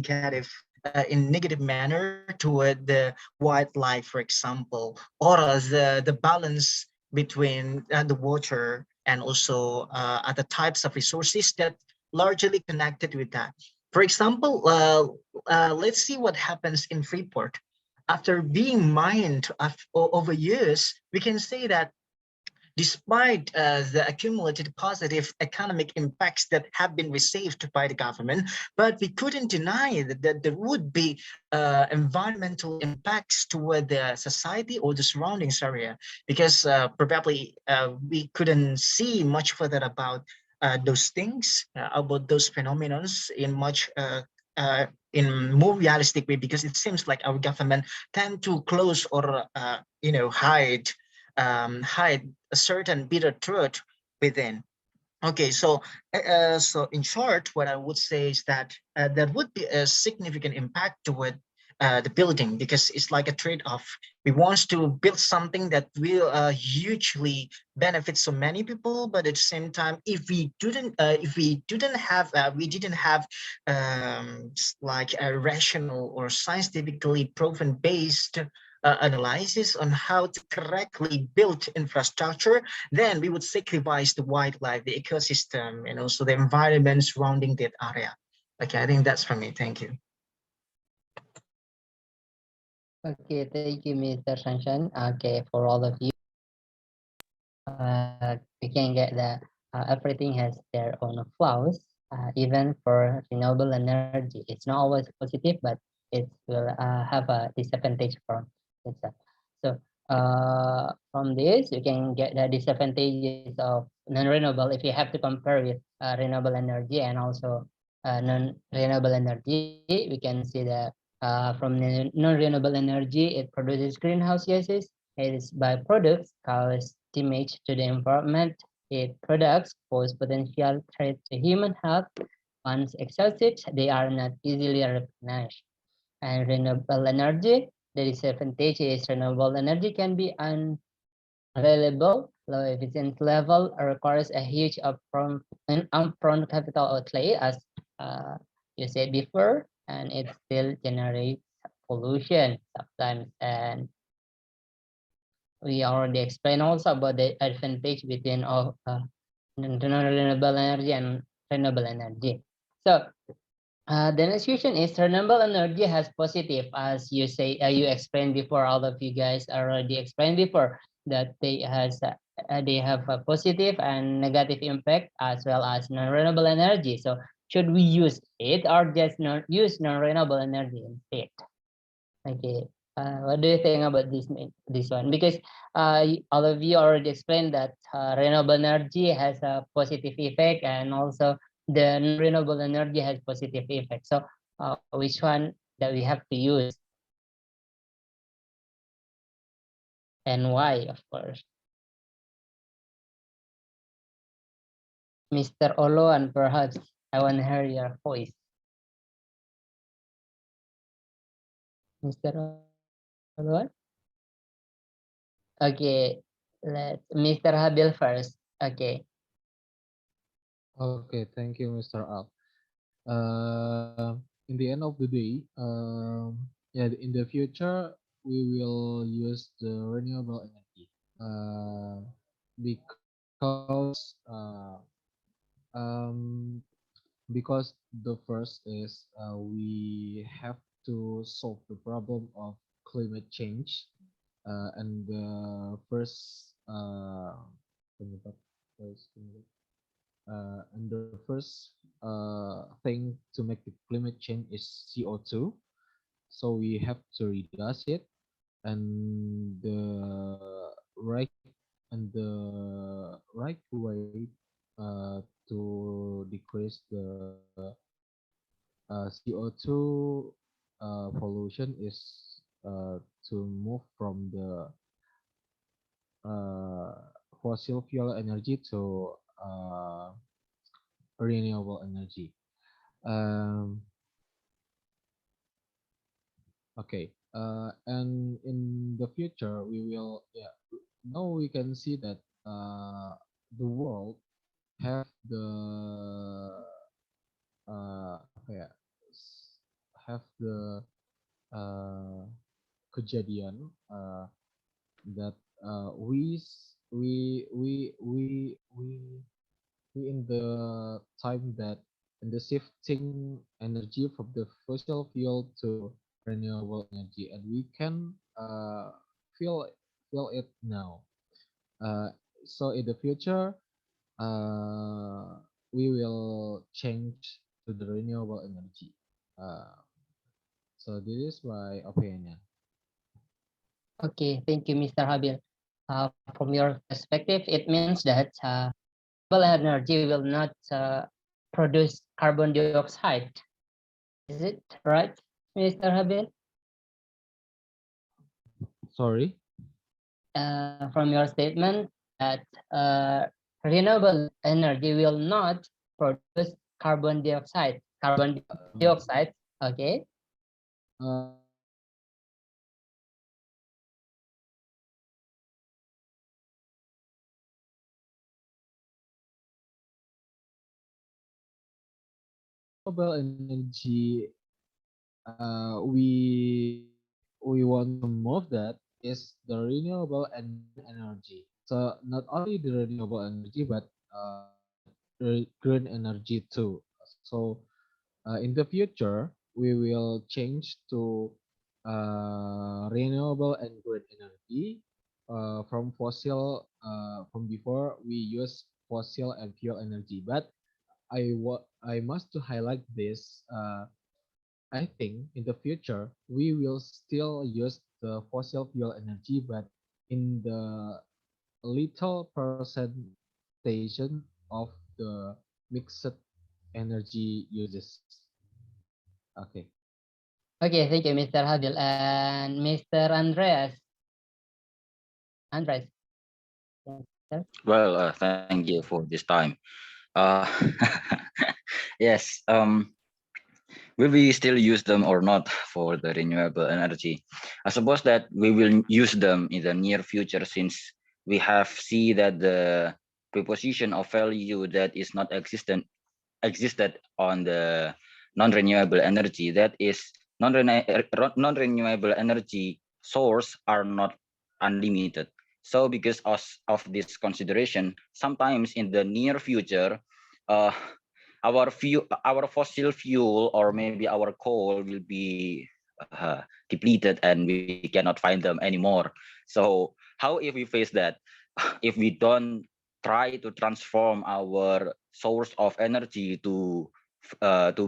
in negative manner toward the wildlife, for example, or the balance between the water and also other types of resources that largely connected with that. For example, let's see what happens in Freeport. After being mined over years, we can say that despite the accumulated positive economic impacts that have been received by the government, but we couldn't deny that there would be environmental impacts toward the society or the surroundings area, because probably we couldn't see much further about those things, about those phenomena in much in more realistic way, because it seems like our government tend to close or hide hide a certain bitter truth within. Okay, so in short, what I would say is that there would be a significant impact toward the building, because it's like a trade-off. We want to build something that will hugely benefit so many people, but at the same time, if we didn't have like a rational or scientifically proven based analysis on how to correctly build infrastructure, then we would sacrifice the wildlife, the ecosystem, and also the environment surrounding that area. Okay, I think that's for me. Thank you. Okay, thank you, Mr. Shanshan. Okay, for all of you, we can get that everything has their own flaws. Even for renewable energy, it's not always positive, but it will have a disadvantage from itself. So from this, you can get the disadvantages of non-renewable if you have to compare with renewable energy and also non-renewable energy. We can see that from non-renewable energy, it produces greenhouse gases. Its byproducts cause damage to the environment. Its products pose potential threat to human health. Once exhausted, they are not easily replenished. And renewable energy, the disadvantage is renewable energy can be unavailable. Low efficiency level requires a huge upfront capital outlay, as uh, you said before, and it still generates pollution sometimes. And we already explained also about the advantage between non-renewable energy and renewable energy. So the next question is renewable energy has positive, as you say, you explained before. All of you guys already explained before that they have a positive and negative impact as well as non-renewable energy. So should we use it or just not use non-renewable energy instead? Okay. What do you think about this one? Because all of you already explained that renewable energy has a positive effect, and also the non-renewable energy has positive effect. So which one that we have to use and why, of course? Mr. Olo, and perhaps I want to hear your voice. Mr. Olo? Okay, let Mr. Habil first. Okay. Okay, thank you, Mr. Al. In the end of the day, yeah, in the future we will use the renewable energy, because um, because the first is we have to solve the problem of climate change, and the first penyebab penyebab and the first thing to make the climate change is CO2. So we have to reduce it, and right the right way to decrease the CO2 pollution is to move from the uh, fossil fuel energy to uh, renewable energy. Um, okay, and in the future, we will, yeah, now we can see that the world have apa ya, have the uh, kejadian that we in the time that in the shifting energy from the fossil fuel to renewable energy, and we can feel feel it now. Uh, so in the future, we will change to the renewable energy. Uh, so this is my opinion. Okay, thank you, Mr. Habil. From your perspective, it means that renewable energy will not produce carbon dioxide. Is it right, Mr. Habil? Sorry. From your statement that renewable energy will not produce carbon dioxide. Carbon dioxide, okay? Uh, Renewable energy, we want to move that is the renewable and green energy. So not only the renewable energy, but green energy too. So in the future, we will change to renewable and green energy from fossil. From before, we use fossil and fuel energy, but I must to highlight this. I think in the future we will still use the fossil fuel energy, but in the little percentage of the mixed energy uses. Okay. Okay, thank you, Mr. Habil. And Mr. Andreas. Andres. Well, thank you for this time. Uh, yes. Will we still use them or not for the renewable energy? I suppose that we will use them in the near future since we have see that the preposition of value that is not existed on the non-renewable energy, that is non-renewable energy source are not unlimited. So because of this consideration, sometimes in the near future, uh, our fossil fuel or maybe our coal will be depleted and we cannot find them anymore. So how if we face that? If we don't try to transform our source of energy to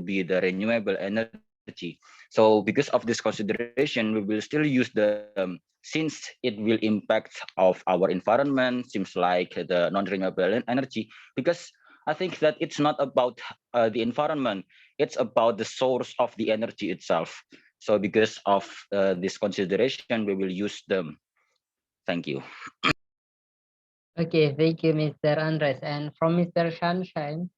be the renewable energy. So because of this consideration, we will still use them since it will impact of our environment. Seems like the non-renewable energy, because I think that it's not about the environment; it's about the source of the energy itself. So because of this consideration, we will use them. Thank you. Okay, thank you, Mr. Andres. And from Mr. Sunshine.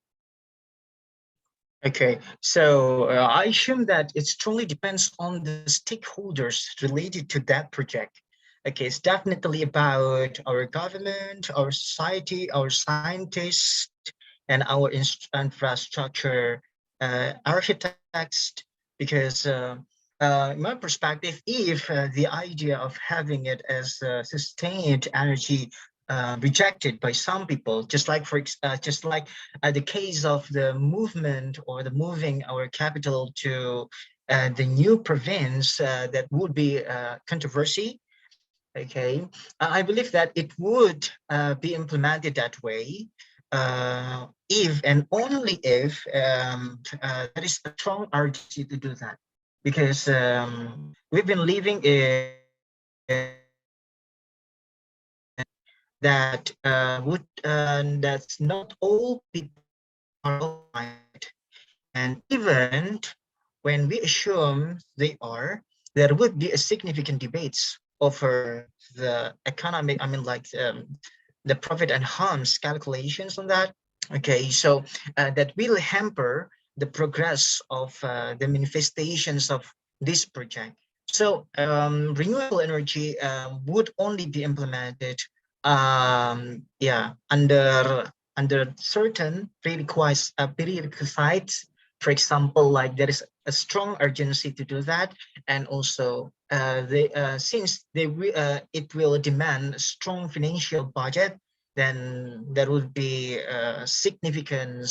Okay, so I assume that it strongly depends on the stakeholders related to that project. Okay, it's definitely about our government, our society, our scientists, and our infrastructure architects. Because in my perspective, if the idea of having it as sustained energy rejected by some people, just like the case of the movement or the moving our capital to the new province, that would be controversy. Okay, I believe that it would be implemented that way if and only if there is a strong urgency to do that, because we've been living that that's not all people are aligned, and even when we assume they are, there would be a significant debates over the economic, I mean, like the profit and harms calculations on that. Okay, so that will hamper the progress of the manifestations of this project. So renewable energy would only be implemented, yeah, under certain prerequisites. For example, like there is a strong urgency to do that, and also since it will demand a strong financial budget, then there would be significant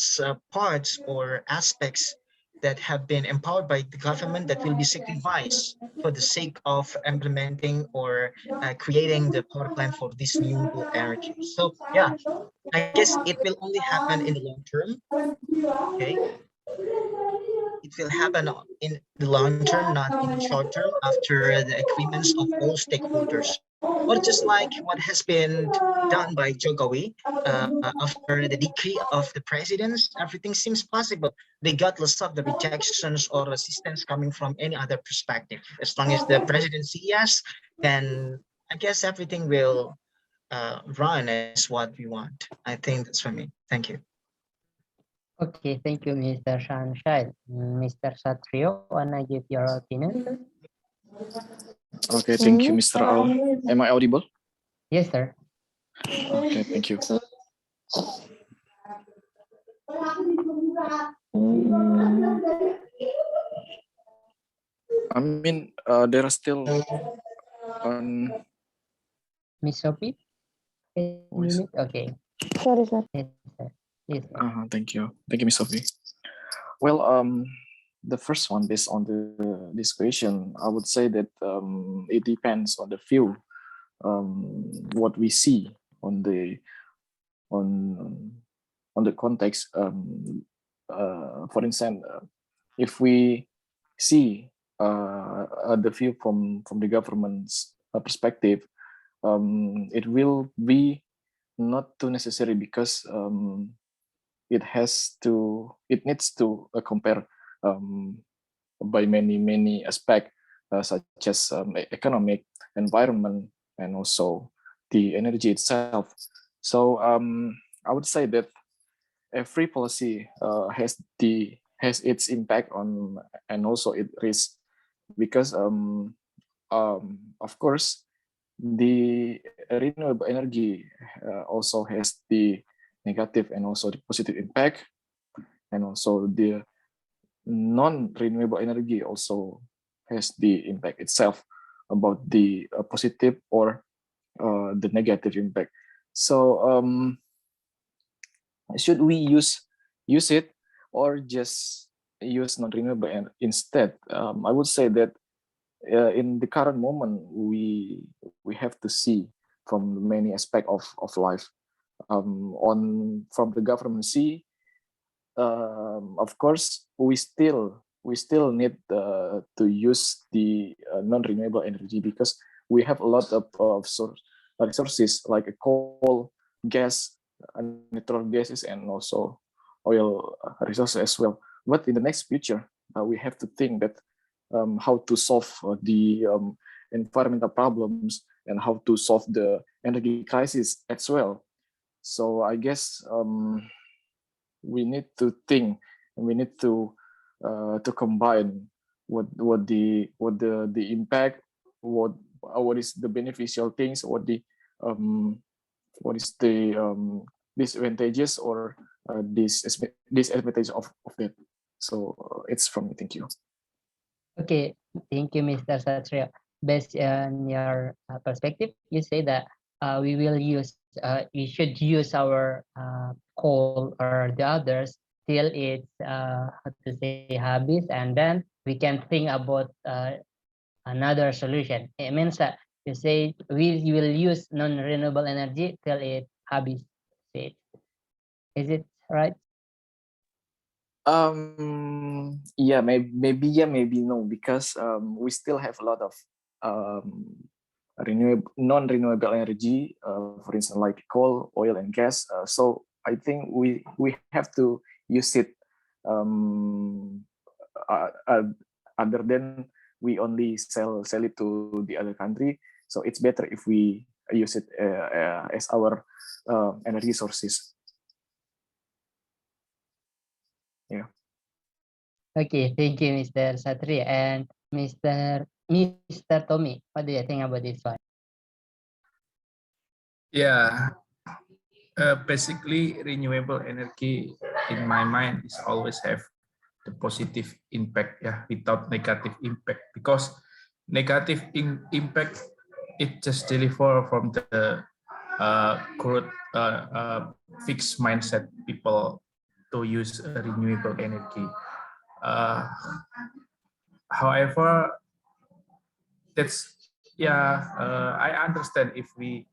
parts or aspects that have been empowered by the government that will be sacrificed for the sake of implementing or creating the power plant for this renewable energy. So yeah, I guess it will only happen in the long term. Okay, it will happen in the long term, not in the short term, after the agreements of all stakeholders. Or just like what has been done by Jokowi after the decree of the presidents, everything seems possible. They got less of the rejections or resistance coming from any other perspective. As long as the presidency yes, then I guess everything will run as what we want. I think that's for me. Thank you. Okay, thank you, Mr. Sunshine. Mr. Satrio, wanna give your opinion? Okay, thank you, Mr. Al. Am I audible? Yes, sir. Okay, thank you. I mean, there are still on. Miss Sophie, can you mute? Okay. Sorry, sir. Yes, sir. Yes, sir. Thank you, Miss Sophie. Well, the first one, based on this question, I would say that it depends on the view, what we see on on the context. For instance, if we see the view from the government's perspective, it will be not too necessary because it needs to compare by many aspects such as economic, environment, and also the energy itself. So I would say that every policy has its impact on and also it risk because of course the renewable energy also has the negative and also the positive impact, and also the non-renewable energy also has the impact itself about the positive or the negative impact. So should we use it or just use non-renewable and instead? I would say that in the current moment we have to see from many aspects of life. On from the government see, of course we still need to use the non-renewable energy because we have a lot of resources like a coal, gas, natural gases, and also oil resources as well. But in the next future, we have to think that how to solve the environmental problems and how to solve the energy crisis as well. So I guess we need to think and we need to combine what the impact, what is the beneficial things, what is the disadvantages or disadvantage of that. So it's from me. Thank you. Okay, thank you, Mr. Satrio. Based on your perspective, you say that we should use our coal or the others till it's how to say habits, and then we can think about another solution. It means that you say we will use non-renewable energy till it habits. Is it right? Yeah, maybe yeah, maybe no, because we still have a lot of non-renewable energy, for instance, like coal, oil, and gas. So I think we have to use it other than we only sell it to the other country. So it's better if we use it as our energy sources. Yeah. Okay, thank you, Mr. Satri. And Mr. Tommy, what do you think about this one? Yeah, basically renewable energy in my mind is always have the positive impact, yeah, without negative impact, because negative impact it just deliver from the growth fixed mindset people to use renewable energy. Uh, however, that's yeah. I understand if we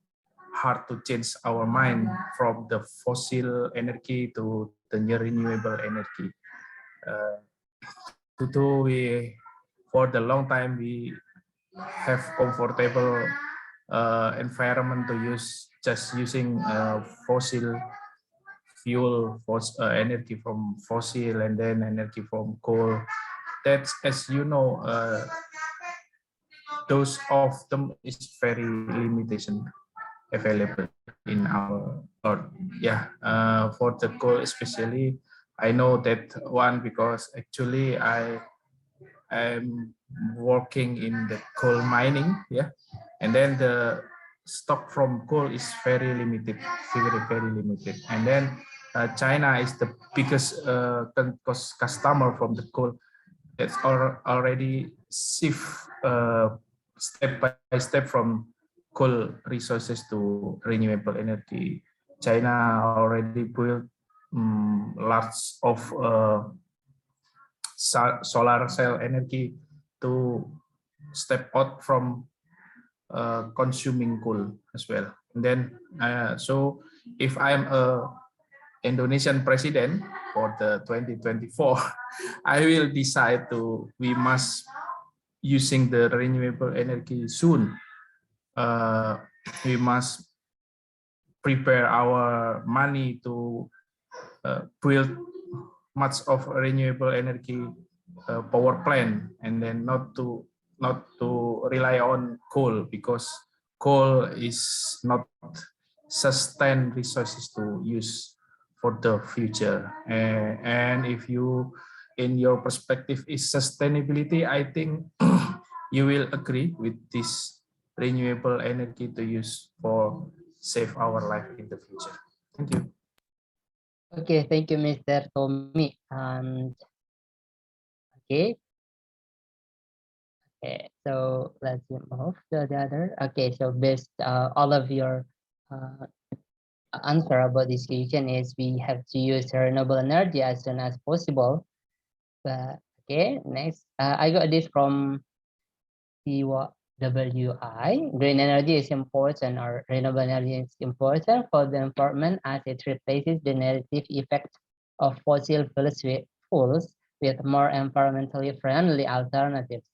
hard to change our mind from the fossil energy to the new renewable energy. Uh, to we for the long time we have comfortable environment to use just using fossil fuel, energy from fossil and then energy from coal. That's, as you know, those of them is very limitation available in our, or yeah, for the coal especially. I know that one because actually I am working in the coal mining, yeah, and then the stock from coal is very limited, very limited. And then China is the biggest customer from the coal. That's already shift step by step from coal resources to renewable energy. China already built lots of solar cell energy to step out from consuming coal as well. And then, so if I'm a Indonesian president for the 2024, I will decide to we must using the renewable energy soon. We must prepare our money to build much of renewable energy power plant, and then not to rely on coal, because coal is not sustain resources to use for the future. And if you in your perspective is sustainability, I think you will agree with this renewable energy to use for save our life in the future. Thank you. Okay, thank you, Mr. Tommy. And okay, okay, so let's move to the other. Okay, so based all of your uh, answer about this question is we have to use renewable energy as soon as possible. But okay, next, I got this from CWI. Green energy is important, or renewable energy is important for the environment as it replaces the negative effect of fossil fuels with more environmentally friendly alternatives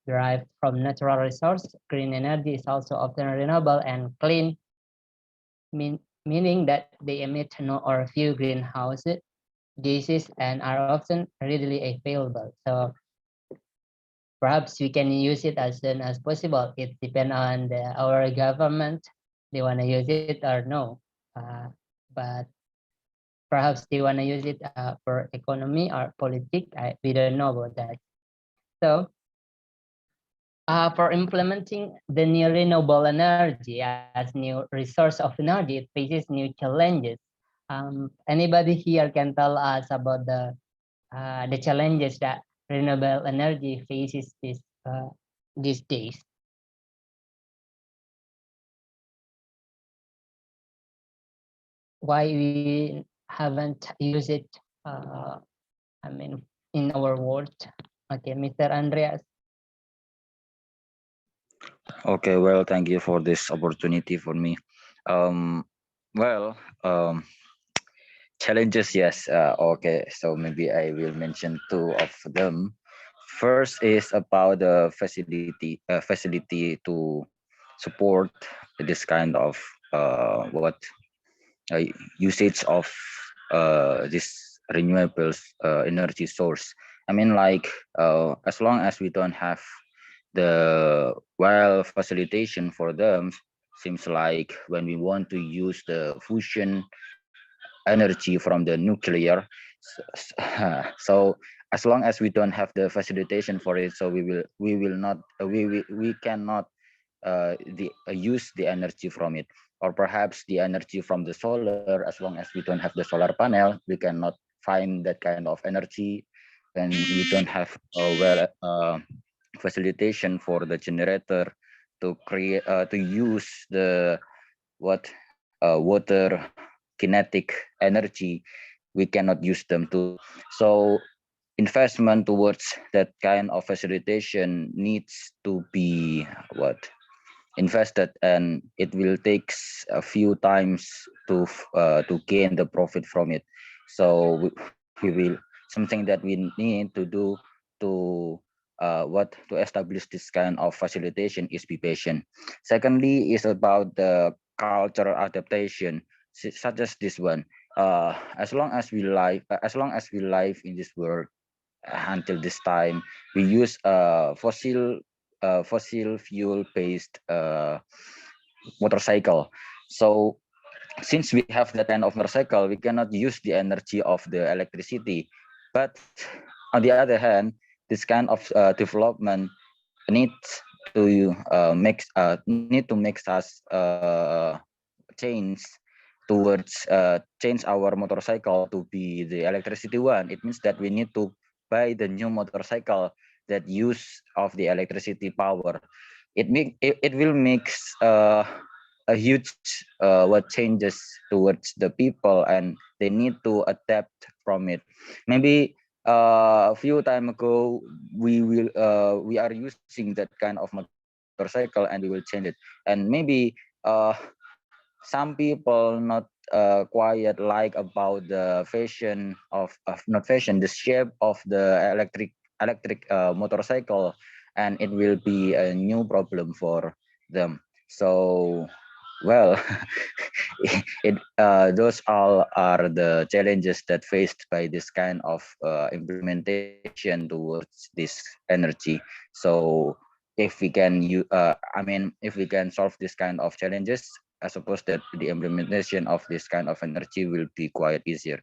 derived from natural resources. Green energy is also often renewable and clean, meaning that they emit no or few greenhouse gases and are often readily available. So perhaps we can use it as soon as possible. It depends on our government. They want to use it or no. But perhaps they want to use it for economy or politics. We don't know about that. So for implementing the new renewable energy as new resource of energy, it faces new challenges. Anybody here can tell us about the challenges that renewable energy faces these days? Why we haven't used it? I mean, in our world. Okay, Mr. Andreas. Okay, well, thank you for this opportunity for me. Um, well, challenges, yes. Okay, so maybe I will mention two of them. First is about the facility to support this kind of what uh, usage of this renewables energy source. I mean, like as long as we don't have the well facilitation for them, seems like when we want to use the fusion energy from the nuclear, so as long as we don't have the facilitation for it, so we will not we cannot use the energy from it, or perhaps the energy from the solar. As long as we don't have the solar panel, we cannot find that kind of energy, and we don't have facilitation for the generator to create to use the what water kinetic energy. We cannot use them too. So investment towards that kind of facilitation needs to be what invested, and it will takes a few times to gain the profit from it. So we will something that we need to do to to establish this kind of facilitation is be patient. Secondly is about the cultural adaptation, such as this one. As long as we live in this world, until this time we use fossil fuel based motorcycle. So since we have that kind of motorcycle, we cannot use the energy of the electricity. But on the other hand, this kind of development needs need to make us change towards change our motorcycle to be the electricity one. It means that we need to buy the new motorcycle that use of the electricity power. It will make a huge what changes towards the people, and they need to adapt from it. Maybe a few time ago we are using that kind of motorcycle and we will change it, and maybe some people not quite like about the fashion of not fashion, the shape of the electric motorcycle, and it will be a new problem for them. So well, those all are the challenges that faced by this kind of implementation towards this energy. So if we can if we can solve this kind of challenges, I suppose that the implementation of this kind of energy will be quite easier.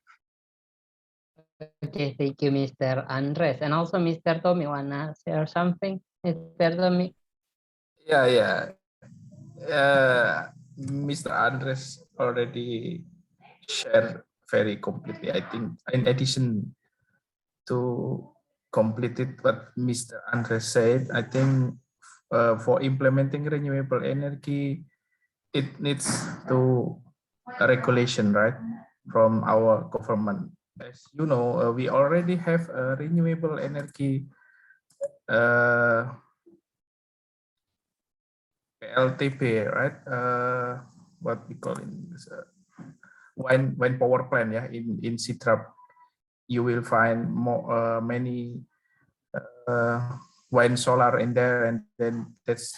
Okay, thank you, Mr. Andres. And also, Mr. Tommy, wanna share something, Mr. Tommy? Yeah. Mr. Andres already shared very completely. I think in addition to completed what Mr. Andres said, I think for implementing renewable energy, it needs to a regulation, right, from our government. As you know, we already have a renewable energy PLTP, right? What we call in wind power plant, yeah, in Sidrap. You will find many wind solar in there, and then that's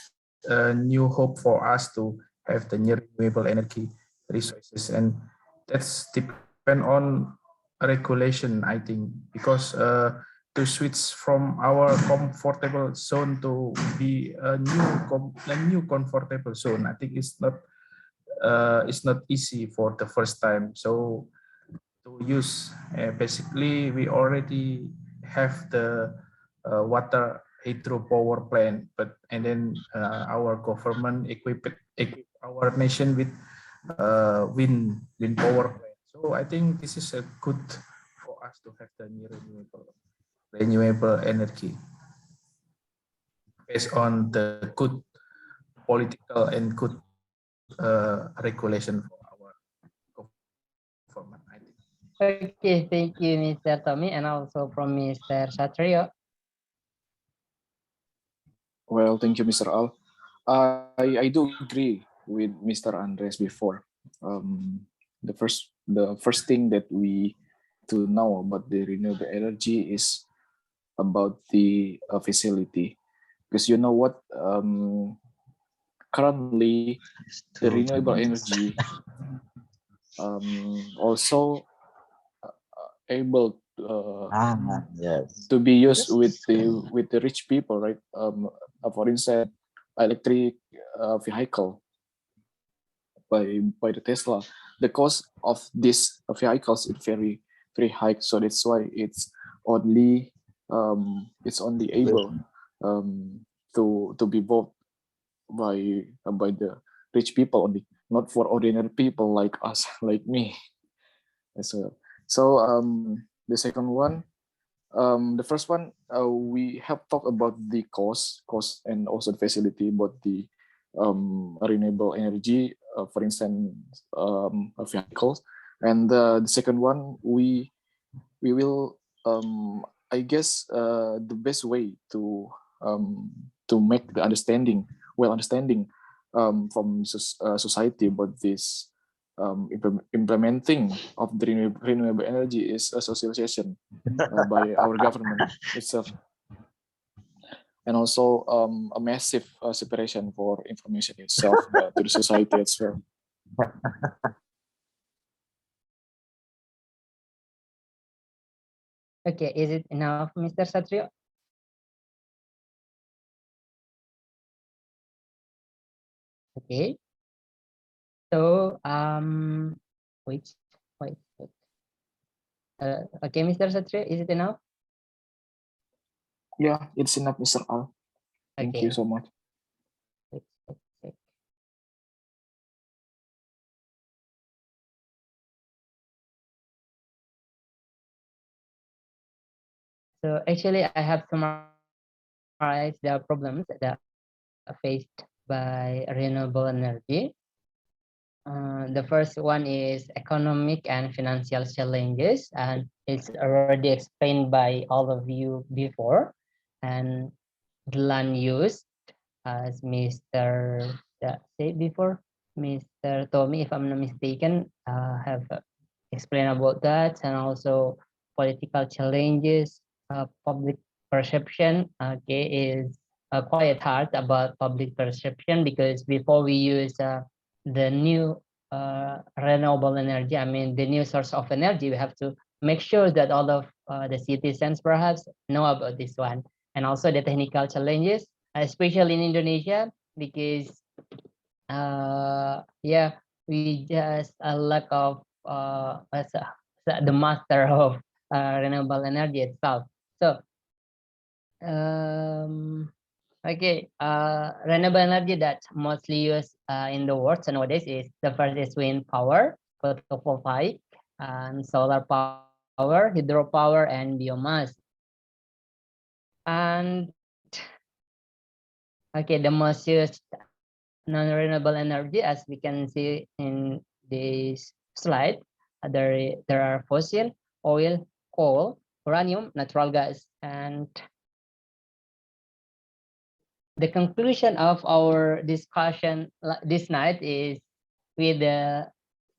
a new hope for us to have the new renewable energy resources, and that's depend on regulation, I think, because to switch from our comfortable zone to be a new comfortable zone, I think it's not easy for the first time. So to use. Basically, we already have the water hydropower plant, but and then our government equip our nation with wind power plant. So I think this is a good for us to have the new renewable energy based on the good political and good regulation for our government, I think. Okay, thank you, Mr. Tommy, and also from Mr. Satrio. Well, thank you, Mr. Al. I do agree with Mr. Andres before. The first thing that we to know about the renewable energy is about the facility, because you know what, currently the renewable energy also able Yes. to be used with the rich people, right? For instance, electric vehicle by the Tesla. The cost of these vehicles is very high, so that's why only it's only able to be bought by the rich people only, not for ordinary people like us, like me. So the second one, the first one, we have talked about the cost, and also the facility about the renewable energy, for instance, vehicles. And the second one, we will I guess the best way to make the understanding from society about this implementing of the renewable energy is a socialization by our government itself, and also a massive separation for information itself to the society as well. Okay, is it enough, Mr. Satrio? Okay. So wait, wait. Okay, Mr. Satrio, is it enough? Yeah, it's enough, Mr. Al. Thank you Okay. so much. Check. So actually, I have summarized the problems that are faced by renewable energy. The first one is economic and financial challenges, and it's already explained by all of you before. And the land use, as Mr. said before, Mr. Tommy, if I'm not mistaken, have explained about that, and also political challenges, public perception. Okay, is quite hard about public perception because before we use the new renewable energy, I mean the new source of energy, we have to make sure that all of the citizens perhaps know about this one, and also the technical challenges, especially in Indonesia, because yeah, we just a lack of the master of renewable energy itself. So okay, renewable energy that's mostly used in the world nowadays is the first is wind power, photovoltaic, and solar power, hydropower, and biomass. And okay, the most used non-renewable energy, as we can see in this slide, there are fossil, oil, coal, uranium, natural gas, and the conclusion of our discussion this night is with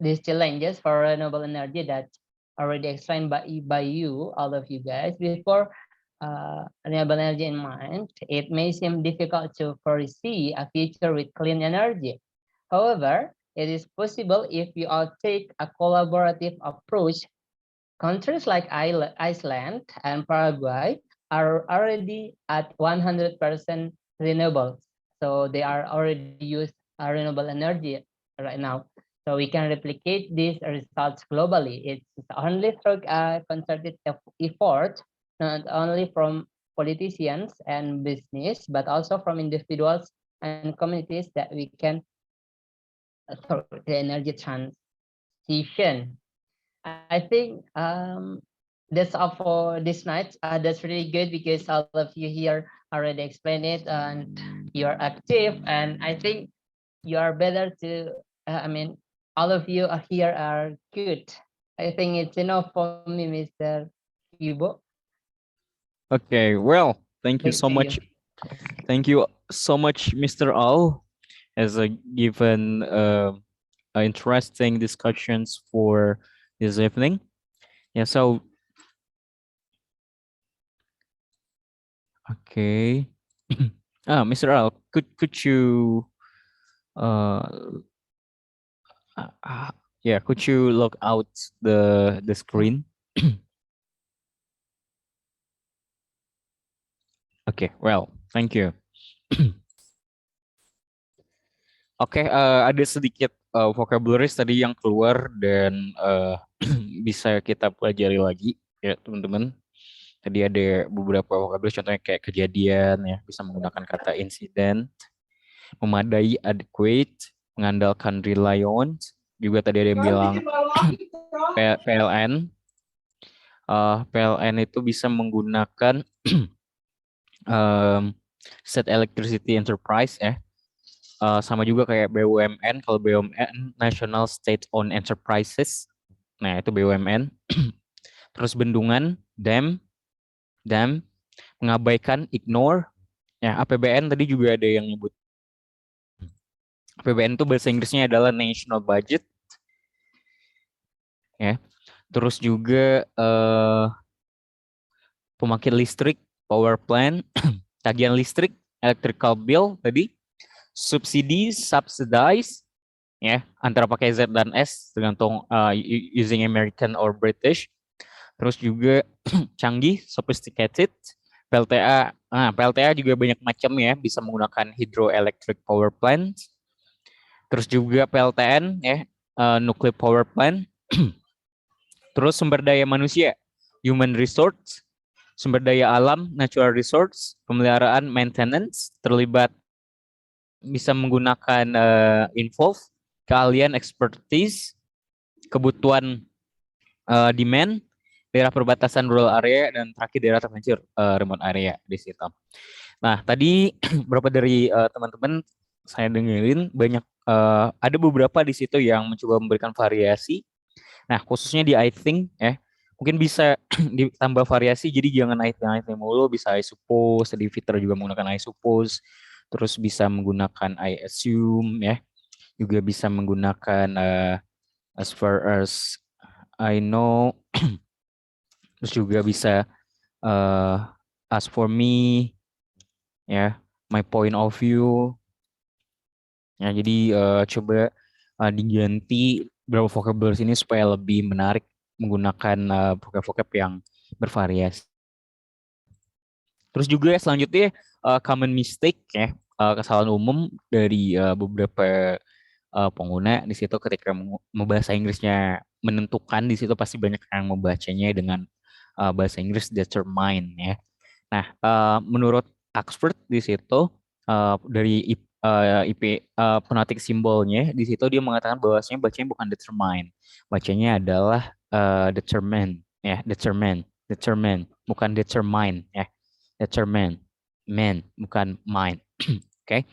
these challenges for renewable energy that already explained by you, all of you guys before. Renewable energy in mind, it may seem difficult to foresee a future with clean energy. However, it is possible if we all take a collaborative approach. Countries like Iceland and Paraguay are already at 100% renewable. So they are already use renewable energy right now. So we can replicate these results globally. It's only through a concerted effort, not only from politicians and business, but also from individuals and communities that we can through the energy transition. I think that's all for this night. That's really good because all of you here already explained it and you're active. And I think you are better to, I mean, all of you are here are good. I think it's enough for me, Mr. Hugo. Okay, well, thank you Back so to you. much. Thank you so much, Mr. Al, as a given interesting discussions for this evening. Yeah, so okay. Mr. Al, could you uh, yeah, could you log out the screen? Okay, well, thank you. Oke, ada sedikit vocabularies tadi yang keluar dan bisa kita pelajari lagi ya teman-teman. Tadi ada beberapa vocabularies contohnya kayak kejadian ya, bisa menggunakan kata insiden, memadai adequate, mengandalkan reliant, juga tadi ada yang bilang PLN. PLN itu bisa menggunakan State Electricity Enterprise ya. Sama juga kayak BUMN, kalau BUMN National State Owned Enterprises, nah itu BUMN. Terus bendungan, dam, dan mengabaikan, ignore. Ya, APBN tadi juga ada yang nyebut. APBN itu bahasa Inggrisnya adalah National Budget. Ya. Terus juga pembangkit listrik, power plant, tagihan listrik, electrical bill tadi, subsidi, subsidize, ya, antara pakai Z dan S tergantung using American or British. Terus juga canggih, sophisticated, PLTA. Nah, PLTA juga banyak macam ya, bisa menggunakan hydroelectric power plant. Terus juga PLTN ya, nuclear power plant. Terus sumber daya manusia, human resource, sumber daya alam, natural resource, pemeliharaan, maintenance, terlibat bisa menggunakan involve, keahlian, expertise, kebutuhan, demand, daerah perbatasan rural area, dan terakhir daerah terpencil remote area di situ. Nah, tadi beberapa dari teman-teman saya dengerin banyak ada beberapa di situ yang mencoba memberikan variasi. Nah, khususnya di I think ya, mungkin bisa ditambah variasi, jadi jangan I think mulu, bisa I suppose, tadi Fitra juga menggunakan I suppose, terus bisa menggunakan I assume ya, juga bisa menggunakan as far as I know, terus juga bisa as for me ya, my point of view ya. Jadi coba diganti beberapa vocabulary ini supaya lebih menarik menggunakan vocab-vocab yang bervariasi. Terus juga selanjutnya common mistake ya, kesalahan umum dari beberapa pengguna di situ ketika membahasa Inggrisnya, menentukan di situ pasti banyak yang membacanya dengan bahasa Inggris determine ya. Nah, menurut expert di situ dari IP phonetic simbolnya di situ dia mengatakan bahwasanya bacanya bukan determine, bacanya adalah determine ya, determine bukan determine ya, determine, man bukan mind. Oke.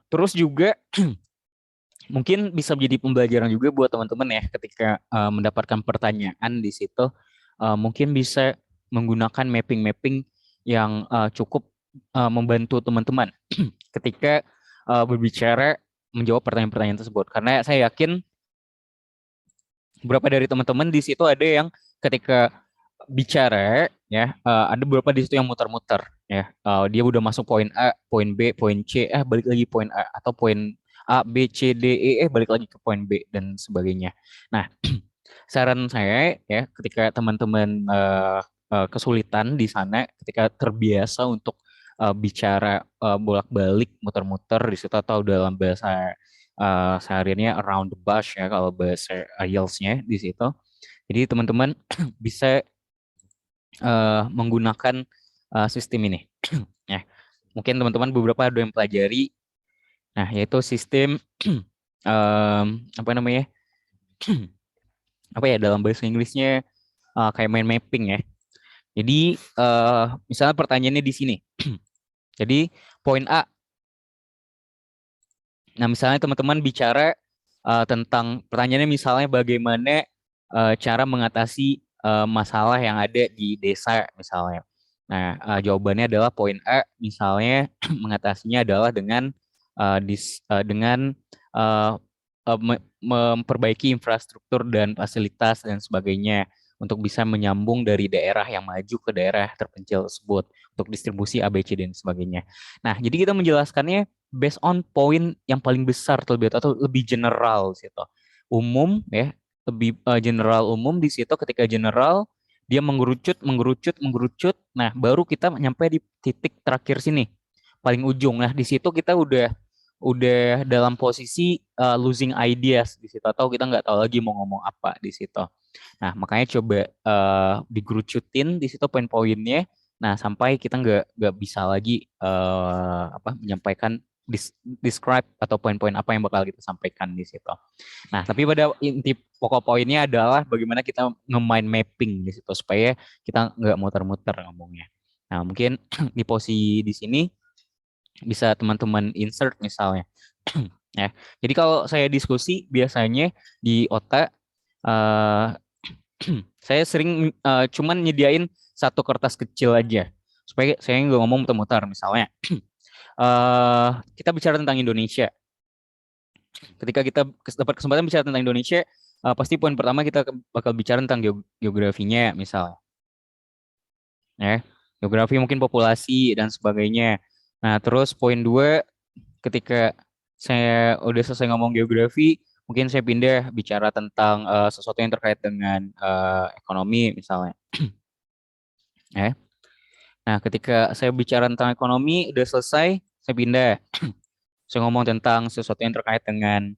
Terus juga mungkin bisa menjadi pembelajaran juga buat teman-teman ya ketika mendapatkan pertanyaan di situ, mungkin bisa menggunakan mapping-mapping yang cukup membantu teman-teman ketika berbicara menjawab pertanyaan-pertanyaan tersebut. Karena saya yakin beberapa dari teman-teman di situ ada yang ketika bicara ya, ada beberapa di situ yang muter-muter ya. Dia udah masuk poin A, poin B, poin C, balik lagi poin A, atau poin A, B, C, D, E, balik lagi ke poin B dan sebagainya. Nah, saran saya ya ketika teman-teman kesulitan di sana, ketika terbiasa untuk bicara bolak-balik, muter-muter di situ, atau dalam bahasa sehariannya around the bush ya kalau bahasa IELTS-nya di situ. Jadi teman-teman bisa menggunakan sistem ini. Ya, mungkin teman-teman beberapa ada yang pelajari. Nah, yaitu sistem apa namanya? Apa ya dalam bahasa Inggrisnya kayak main mapping ya. Jadi misalnya pertanyaannya di sini. Jadi poin A. Nah, misalnya teman-teman bicara tentang pertanyaannya misalnya bagaimana cara mengatasi masalah yang ada di desa misalnya. Nah, jawabannya adalah poin A, misalnya mengatasinya adalah dengan dengan memperbaiki infrastruktur dan fasilitas dan sebagainya untuk bisa menyambung dari daerah yang maju ke daerah terpencil tersebut untuk distribusi ABC dan sebagainya. Nah, jadi kita menjelaskannya based on point yang paling besar terlebih atau lebih general situ. Umum ya, lebih general umum di situ. Ketika general dia mengerucut. Nah, baru kita nyampe di titik terakhir sini, paling ujung. Nah, di situ kita udah dalam posisi losing ideas di situ, atau kita nggak tahu lagi mau ngomong apa di situ. Nah, makanya coba digerucutin di situ poin-poinnya. Nah, sampai kita nggak bisa lagi menyampaikan describe atau poin-poin apa yang bakal kita sampaikan di situ. Nah, tapi pada inti pokok poinnya adalah bagaimana kita nge-mind mapping di situ supaya kita nggak muter-muter ngomongnya. Nah, mungkin di posisi di sini bisa teman-teman insert misalnya. Ya. Jadi kalau saya diskusi biasanya di otak saya sering cuman nyediain satu kertas kecil aja supaya saya nggak ngomong muter-muter. Misalnya kita bicara tentang Indonesia. Ketika kita dapat kesempatan bicara tentang Indonesia, pasti poin pertama kita bakal bicara tentang geografinya misalnya. Ya, geografi mungkin populasi dan sebagainya. Nah, terus poin 2, ketika saya udah selesai ngomong geografi, mungkin saya pindah bicara tentang sesuatu yang terkait dengan ekonomi misalnya. Ya. Nah, ketika saya bicara tentang ekonomi udah selesai, saya pindah. Saya ngomong tentang sesuatu yang terkait dengan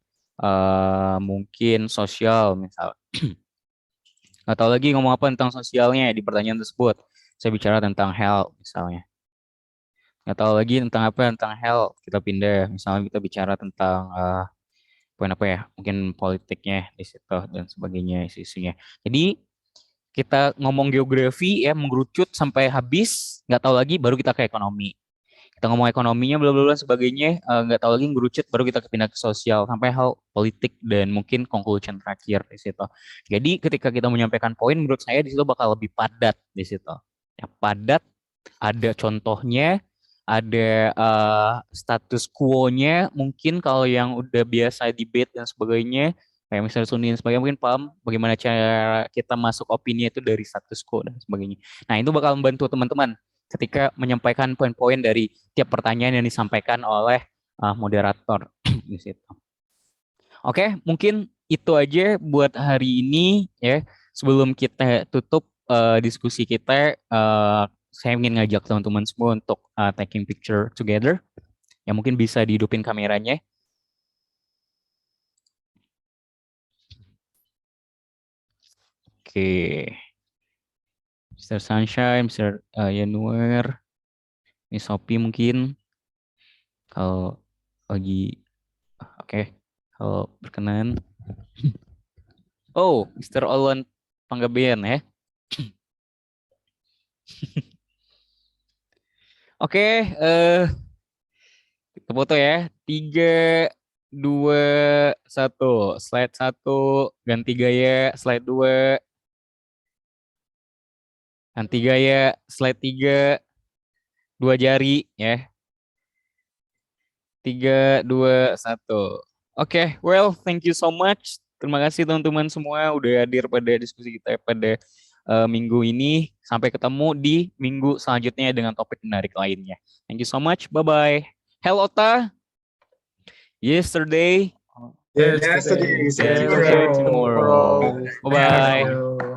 mungkin sosial misal. Nggak tahu lagi ngomong apa tentang sosialnya di pertanyaan tersebut. Saya bicara tentang health misalnya. Nggak tahu lagi tentang apa tentang health. Kita pindah. Misalnya kita bicara tentang poin apa ya? Mungkin politiknya di situ dan sebagainya isu-isunya. Jadi kita ngomong geografi ya mengerucut sampai habis. Nggak tahu lagi baru kita ke ekonomi. Kita ngomong ekonominya bla bla bla sebagainya nggak tahu lagi ngerucut baru kita pindah ke sosial sampai hal politik dan mungkin conclusion terakhir di situ. Jadi ketika kita menyampaikan poin menurut saya di situ bakal lebih padat di situ. Ya, padat, ada contohnya, ada status quo-nya mungkin kalau yang udah biasa debate dan sebagainya kayak misalnya Suni dan sebagainya mungkin paham bagaimana cara kita masuk opini itu dari status quo dan sebagainya. Nah, itu bakal membantu teman-teman ketika menyampaikan poin-poin dari tiap pertanyaan yang disampaikan oleh moderator di situ. Oke, mungkin itu aja buat hari ini ya. Sebelum kita tutup diskusi kita, saya ingin ngajak teman-teman semua untuk taking picture together. Ya mungkin bisa dihidupin kameranya. Oke. Mr. Sunshine, Mr. Yanuar, Miss Sophie mungkin kalau lagi oke, kalau berkenan. Oh, Mr. Olon Panggabean ya. Oke, kita foto ya. 3, 2, 1. Slide 1, ganti gaya. Slide 2, ganti gaya. Slide 3, 2 jari ya. 3, 2, 1. Oke, well, thank you so much. Terima kasih teman-teman semua udah hadir pada diskusi kita pada minggu ini. Sampai ketemu di minggu selanjutnya dengan topik menarik lainnya. Thank you so much. Bye-bye. Hello, Ota. Yesterday. Yesterday, See you see you See you tomorrow. tomorrow. tomorrow. Thank Bye-bye. you.